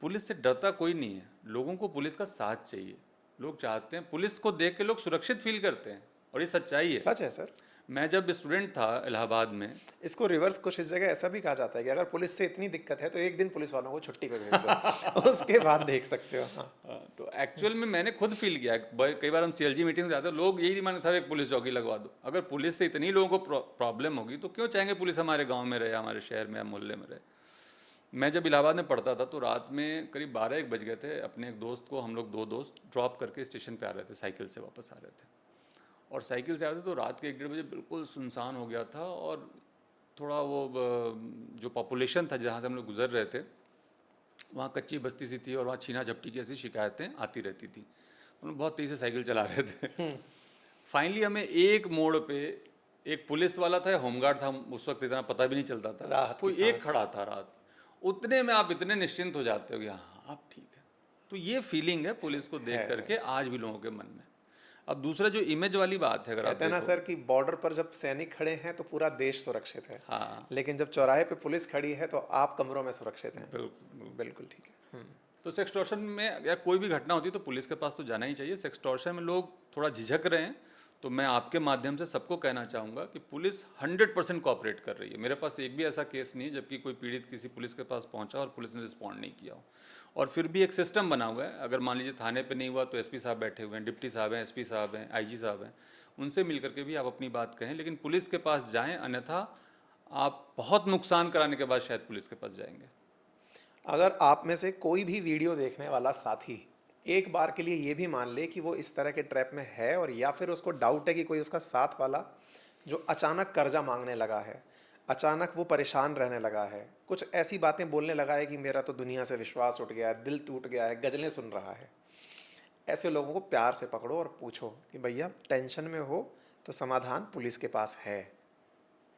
पुलिस से डरता कोई नहीं है, लोगों को पुलिस का साथ चाहिए। लोग चाहते हैं, पुलिस को देख के लोग सुरक्षित फील करते हैं, और ये सच्चाई है। सच है सर। मैं जब स्टूडेंट था इलाहाबाद में, इसको रिवर्स कुछ इस जगह ऐसा भी कहा जाता है कि अगर पुलिस से इतनी दिक्कत है तो एक दिन पुलिस वालों को छुट्टी पे भेज दो उसके बाद देख सकते हो। हाँ। तो एक्चुअल में मैंने खुद फील किया, कई बार हम CLG मीटिंग में जाते हैं, लोग यही नहीं मानते साहब एक पुलिस चौकी लगवा दो। अगर पुलिस से इतनी लोगों को प्रॉब्लम होगी तो क्यों चाहेंगे पुलिस हमारे गाँव में रहे, हमारे शहर में या मोहल्ले में रहे। मैं जब इलाहाबाद में पढ़ता था तो रात में करीब 12-1 बज गए थे। अपने एक दोस्त को, हम लोग 2 दोस्त ड्रॉप करके स्टेशन पे आ रहे थे, साइकिल से वापस आ रहे थे, और साइकिल से आ रहे थे तो रात के 1-1:30 बजे बिल्कुल सुनसान हो गया था, और थोड़ा वो जो पॉपुलेशन था जहाँ से हम लोग गुजर रहे थे वहाँ कच्ची बस्ती सी थी, और वहाँ छीना झपटी की ऐसी शिकायतें आती रहती थी। हम लोग बहुत तेज़ी से साइकिल चला रहे थे। फाइनली हमें एक मोड़ पे एक पुलिस वाला था, होमगार्ड था, उस वक्त इतना पता भी नहीं चलता था, कोई एक खड़ा था रात, उतने में आप इतने निश्चिंत हो जाते हो कि हाँ आप ठीक है। तो ये फीलिंग है पुलिस को देख करके आज भी लोगों के मन में। अब दूसरा जो इमेज वाली बात है, अगर आप कहते हैं ना सर कि बॉर्डर पर जब सैनिक खड़े हैं तो पूरा देश सुरक्षित है, हाँ, लेकिन जब चौराहे पे पुलिस खड़ी है तो आप कमरों में सुरक्षित हैं। बिल्कुल बिल्कुल ठीक है। तो सेक्सटॉर्शन में या कोई भी घटना होती है तो पुलिस के पास तो जाना ही चाहिए। सेक्सटॉर्शन में लोग थोड़ा झिझक रहे हैं, तो मैं आपके माध्यम से सबको कहना चाहूँगा कि पुलिस 100% कोऑपरेट कर रही है। मेरे पास एक भी ऐसा केस नहीं है जबकि कोई पीड़ित किसी पुलिस के पास पहुंचा और पुलिस ने रिस्पॉन्ड नहीं किया हो। और फिर भी एक सिस्टम बना हुआ है, अगर मान लीजिए थाने पे नहीं हुआ तो SP साहब बैठे हुए हैं, डिप्टी साहब हैं, SP साहब हैं, IG साहब हैं, उनसे मिल करके भी आप अपनी बात कहें, लेकिन पुलिस के पास जाएँ, अन्यथा आप बहुत नुकसान कराने के बाद शायद पुलिस के पास जाएंगे। अगर आप में से कोई भी वीडियो देखने वाला साथी एक बार के लिए ये भी मान ले कि वो इस तरह के ट्रैप में है, और या फिर उसको डाउट है कि कोई उसका साथ वाला जो अचानक कर्जा मांगने लगा है, अचानक वो परेशान रहने लगा है, कुछ ऐसी बातें बोलने लगा है कि मेरा तो दुनिया से विश्वास उठ गया है, दिल टूट गया है, गज़लें सुन रहा है, ऐसे लोगों को प्यार से पकड़ो और पूछो कि भैया टेंशन में हो तो समाधान पुलिस के पास है।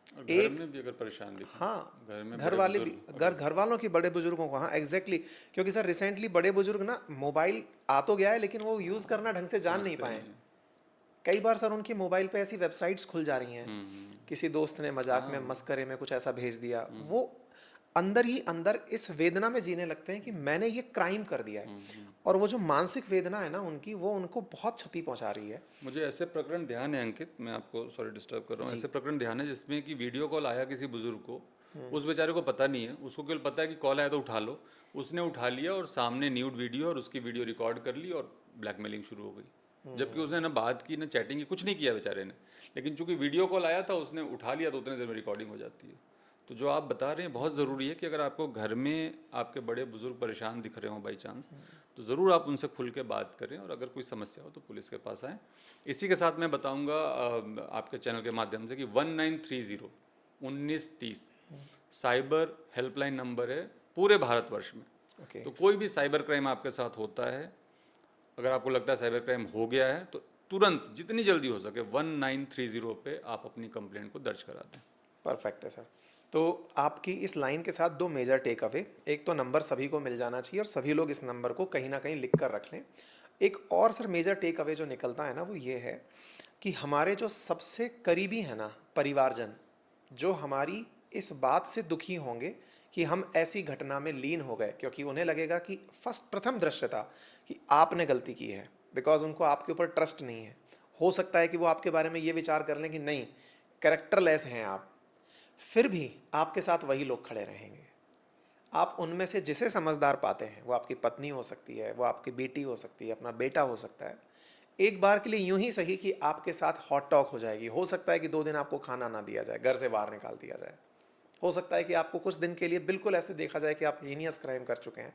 और घर में भी अगर परेशान दिखें, हाँ, घर में घर बड़े वाले भी, बुजुर्ग घर वालों की, बड़े बुजुर्गों को, हाँ एग्जैक्टली क्योंकि सर रिसेंटली बड़े बुजुर्ग ना मोबाइल आ तो गया है लेकिन वो यूज़ करना ढंग से जान नहीं समझते पाए। नहीं हैं। कई बार सर उनके मोबाइल पे ऐसी वेबसाइट्स खुल जा रही हैं, किसी दोस्त ने मजाक में हाँ, मस्करे में कुछ ऐसा भेज दिया, वो अंदर ही अंदर इस वेदना में जीने लगते हैं कि मैंने ये क्राइम कर दिया है, और वो जो मानसिक वेदना है ना उनकी, वो उनको बहुत क्षति पहुंचा रही है। मुझे ऐसे प्रकरण ध्यान है अंकित, मैं आपको सॉरी डिस्टर्ब कर रहा हूँ, ऐसे प्रकरण ध्यान है जिसमें कि वीडियो कॉल आया किसी बुजुर्ग को, उस बेचारे को पता नहीं है, उसको केवल पता है कि कॉल आया तो उठा लो, उसने उठा लिया और सामने न्यूड वीडियो और उसकी वीडियो रिकॉर्ड कर ली और ब्लैकमेलिंग शुरू हो गई। जबकि उसने ना बात की ना चैटिंग की, कुछ नहीं किया बेचारे ने, लेकिन चूंकि वीडियो कॉल आया था उसने उठा लिया तो उतने देर में रिकॉर्डिंग हो जाती है। तो जो आप बता रहे हैं बहुत ज़रूरी है कि अगर आपको घर में आपके बड़े बुजुर्ग परेशान दिख रहे हो बाई चांस, तो ज़रूर आप उनसे खुल के बात करें और अगर कोई समस्या हो तो पुलिस के पास आएँ। इसी के साथ मैं बताऊंगा आपके चैनल के माध्यम से कि 1930 1930 साइबर हेल्पलाइन नंबर है पूरे भारतवर्ष में। ओके, तो कोई भी साइबर क्राइम आपके साथ होता है, अगर आपको लगता है साइबर क्राइम हो गया है, तो तुरंत जितनी जल्दी हो सके 1930 पे आप अपनी कंप्लेंट को दर्ज करा दें। परफेक्ट है सर। तो आपकी इस लाइन के साथ दो मेजर टेक अवे, एक तो नंबर सभी को मिल जाना चाहिए और सभी लोग इस नंबर को कहीं ना कहीं लिख कर रख लें। एक और सर मेजर टेक अवे जो निकलता है ना वो ये है कि हमारे जो सबसे करीबी है ना परिवारजन, जो हमारी इस बात से दुखी होंगे कि हम ऐसी घटना में लीन हो गए, क्योंकि उन्हें लगेगा कि प्रथम दृश्यता कि आपने गलती की है, बिकॉज उनको आपके ऊपर ट्रस्ट नहीं है। हो सकता है कि वो आपके बारे में ये विचार कर लें कि नहीं, कैरेक्टरलेस हैं आप, फिर भी आपके साथ वही लोग खड़े रहेंगे। आप उनमें से जिसे समझदार पाते हैं, वो आपकी पत्नी हो सकती है, वो आपकी बेटी हो सकती है, अपना बेटा हो सकता है, एक बार के लिए यूं ही सही कि आपके साथ हॉट टॉक हो जाएगी। हो सकता है कि 2 दिन आपको खाना ना दिया जाए, घर से बाहर निकाल दिया जाए, हो सकता है कि आपको कुछ दिन के लिए बिल्कुल ऐसे देखा जाए कि आप हीनियस क्राइम कर चुके हैं,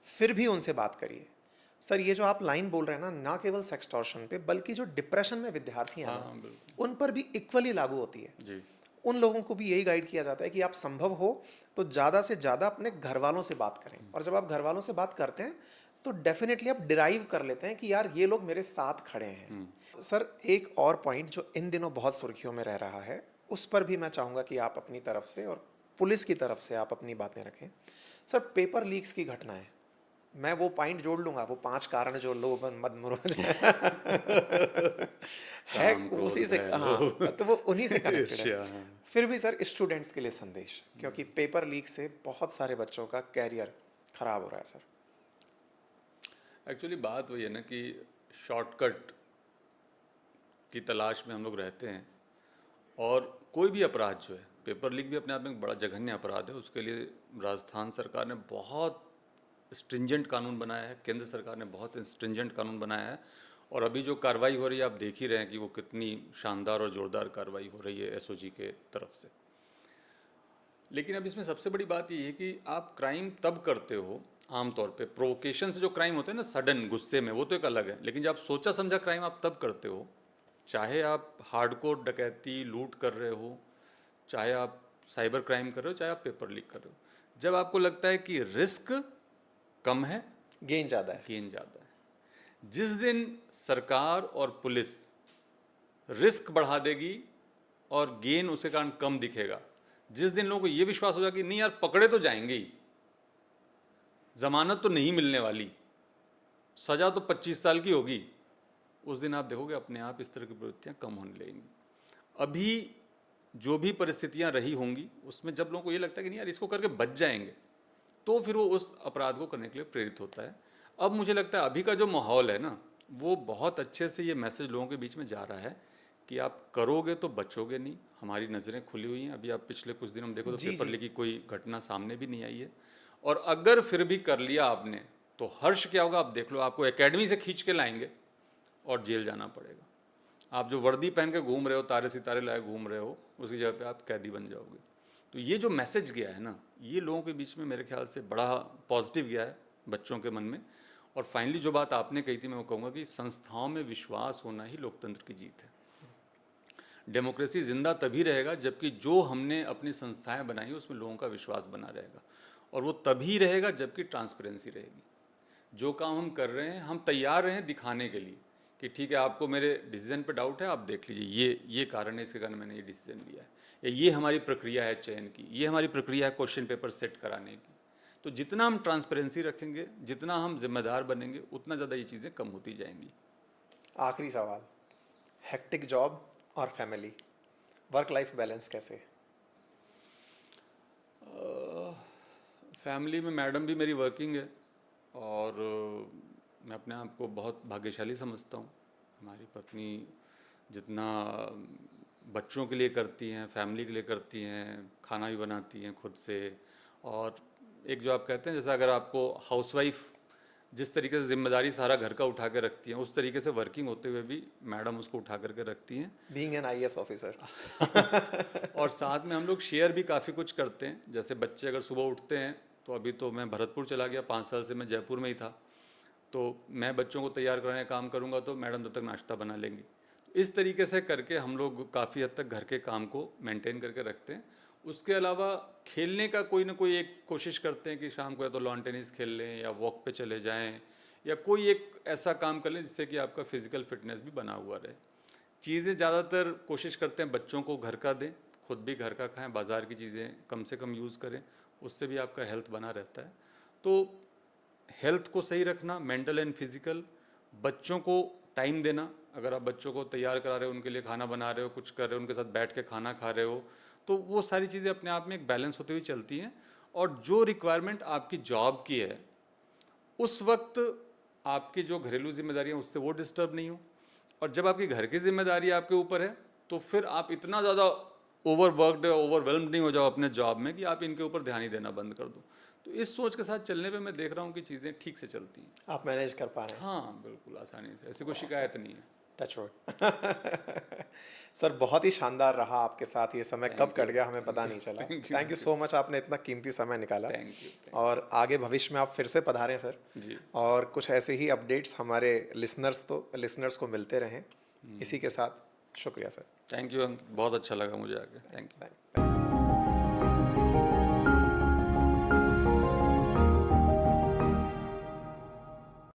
फिर भी उनसे बात करिए। सर ये जो आप लाइन बोल रहे हैं ना, ना केवल सेक्सटॉर्शन पे बल्कि जो डिप्रेशन में विद्यार्थी हैं हाँ ना, हाँ बिल्कुल उन पर भी इक्वली लागू होती है। जी। उन लोगों को भी यही गाइड किया जाता है कि आप संभव हो तो ज़्यादा से ज़्यादा अपने घर वालों से बात करें, और जब आप घर वालों से बात करते हैं तो डेफिनेटली आप डिराइव कर लेते हैं कि यार ये लोग मेरे साथ खड़े हैं। सर एक और पॉइंट जो इन दिनों बहुत सुर्खियों में रह रहा है, उस पर भी मैं चाहूँगा कि आप अपनी तरफ से और पुलिस की तरफ से आप अपनी बातें रखें। सर पेपर लीक्स की घटनाएं, मैं वो पॉइंट जोड़ लूंगा, वो 5 कारण जो लोग मदमरोज है काम क्रोध उसी से, भय हाँ लोभ तो वो उन्हीं से कनेक्टेड है। ईर्ष्या, हाँ। फिर भी सर स्टूडेंट्स के लिए संदेश, क्योंकि पेपर लीक से बहुत सारे बच्चों का कैरियर खराब हो रहा है सर। एक्चुअली बात वही है ना कि शॉर्टकट की तलाश में हम लोग रहते हैं, और कोई भी अपराध जो है, पेपर लीक भी अपने आप में एक बड़ा जघन्य अपराध है, उसके लिए राजस्थान सरकार ने बहुत स्ट्रिंजेंट कानून बनाया है, केंद्र सरकार ने बहुत स्ट्रिंजेंट कानून बनाया है, और अभी जो कार्रवाई हो रही है आप देख ही रहे हैं कि वो कितनी शानदार और ज़ोरदार कार्रवाई हो रही है एसओजी के तरफ से। लेकिन अब इसमें सबसे बड़ी बात ये है कि आप क्राइम तब करते हो आमतौर पे, प्रोवोकेशन से जो क्राइम होते हैं ना सडन गुस्से में, वो तो एक अलग है, लेकिन जब आप सोचा समझा क्राइम आप तब करते हो, चाहे आप हार्डकोर डकैती लूट कर रहे हो, चाहे आप साइबर क्राइम कर रहे हो, चाहे आप पेपर लीक कर रहे हो, जब आपको लगता है कि रिस्क कम है, गेन ज़्यादा है। गेन ज़्यादा है। जिस दिन सरकार और पुलिस रिस्क बढ़ा देगी और गेन उसके कारण कम दिखेगा, जिस दिन लोगों को ये विश्वास होगा कि नहीं यार पकड़े तो जाएंगे ही, जमानत तो नहीं मिलने वाली, सजा तो 25 साल की होगी, उस दिन आप देखोगे अपने आप इस तरह की प्रवृत्तियां कम होने लगेंगी। अभी जो भी परिस्थितियां रही होंगी उसमें जब लोगों को ये लगता है कि नहीं यार इसको करके बच जाएंगे, तो फिर वो उस अपराध को करने के लिए प्रेरित होता है। अब मुझे लगता है अभी का जो माहौल है ना, वो बहुत अच्छे से ये मैसेज लोगों के बीच में जा रहा है कि आप करोगे तो बचोगे नहीं। हमारी नज़रें खुली हुई हैं, अभी आप पिछले कुछ दिन हम देखो तो जी, पेपर जी। लीक की कोई घटना सामने भी नहीं आई है, और अगर फिर भी कर लिया आपने तो हर्ष क्या होगा आप देख लो, आपको एकेडमी से खींच के लाएंगे और जेल जाना पड़ेगा। आप जो वर्दी पहन के घूम रहे हो, तारे सितारे लाए घूम रहे हो, उसकी जगह पे आप कैदी बन जाओगे। तो ये जो मैसेज गया है ना, ये लोगों के बीच में मेरे ख्याल से बड़ा पॉजिटिव गया है बच्चों के मन में। और फाइनली जो बात आपने कही थी मैं वो कहूँगा कि संस्थाओं में विश्वास होना ही लोकतंत्र की जीत है। डेमोक्रेसी जिंदा तभी रहेगा जबकि जो हमने अपनी संस्थाएं बनाई हैं उसमें लोगों का विश्वास बना रहेगा, और वो तभी रहेगा जबकि ट्रांसपेरेंसी रहेगी। जो काम हम कर रहे हैं हम तैयार हैं दिखाने के लिए कि ठीक है, आपको मेरे डिसीजन पे डाउट है, आप देख लीजिए ये कारण है, इसके कारण मैंने ये डिसीजन लिया है, या ये हमारी प्रक्रिया है चयन की, ये हमारी प्रक्रिया है क्वेश्चन पेपर सेट कराने की। तो जितना हम ट्रांसपेरेंसी रखेंगे, जितना हम जिम्मेदार बनेंगे, उतना ज़्यादा ये चीज़ें कम होती जाएंगी। आखिरी सवाल, हेक्टिक जॉब और फैमिली, वर्क लाइफ बैलेंस कैसे है? फैमिली में मैडम भी मेरी वर्किंग है, और मैं अपने आप को बहुत भाग्यशाली समझता हूँ। हमारी पत्नी जितना बच्चों के लिए करती हैं, फैमिली के लिए करती हैं, खाना भी बनाती हैं खुद से, और एक जो आप कहते हैं, जैसा अगर आपको हाउसवाइफ जिस तरीके से जिम्मेदारी सारा घर का उठा के रखती हैं, उस तरीके से वर्किंग होते हुए भी मैडम उसको उठा करके रखती हैं। Being an IAS officer. और साथ में हम लोग शेयर भी काफ़ी कुछ करते हैं। जैसे बच्चे अगर सुबह उठते हैं, तो अभी तो मैं भरतपुर चला गया, 5 साल से मैं जयपुर में ही था, तो मैं बच्चों को तैयार कराने का काम करूँगा तो मैडम तब तक नाश्ता बना लेंगी। तो इस तरीके से करके हम लोग काफ़ी हद तक घर के काम को मेंटेन करके रखते हैं। उसके अलावा खेलने का कोई ना कोई एक कोशिश करते हैं कि शाम को या तो लॉन टेनिस खेल लें, या वॉक पे चले जाएं, या कोई एक ऐसा काम कर लें जिससे कि आपका फिजिकल फिटनेस भी बना हुआ रहे। चीज़ें ज़्यादातर कोशिश करते हैं बच्चों को घर का दें, खुद भी घर का खाएं, बाज़ार की चीज़ें कम से कम यूज़ करें, उससे भी आपका हेल्थ बना रहता है। तो हेल्थ को सही रखना, मेंटल एंड फिजिकल, बच्चों को टाइम देना। अगर आप बच्चों को तैयार करा रहे हो, उनके लिए खाना बना रहे हो, कुछ कर रहे हो, उनके साथ बैठ के खाना खा रहे हो, तो वो सारी चीज़ें अपने आप में एक बैलेंस होती हुई चलती हैं। और जो रिक्वायरमेंट आपकी जॉब की है, उस वक्त आपकी जो घरेलू जिम्मेदारियाँ उससे वो डिस्टर्ब नहीं हो, और जब आपकी घर की जिम्मेदारी आपके ऊपर है तो फिर आप इतना ज़्यादा ओवरवर्कड, ओवरवेल्म्ड नहीं हो जाओ अपने जॉब में कि आप इनके ऊपर ध्यान ही देना बंद कर दो। तो इस सोच के साथ चलने पे मैं देख रहा हूँ कि चीज़ें ठीक से चलती हैं। आप मैनेज कर पा रहे हैं? हाँ, बिल्कुल आसानी से, ऐसी कोई शिकायत नहीं है। Touch wood. सर, बहुत ही शानदार रहा आपके साथ ये समय, कब कट गया हमें पता नहीं चला। थैंक यू सो मच, आपने इतना कीमती समय निकाला। Thank you. और आगे भविष्य में आप फिर से पधारें सर जी, और कुछ ऐसे ही अपडेट्स हमारे लिसनर्स को मिलते रहें। इसी के साथ शुक्रिया सर। थैंक यू, बहुत अच्छा लगा मुझे आके। Thank you. थैंक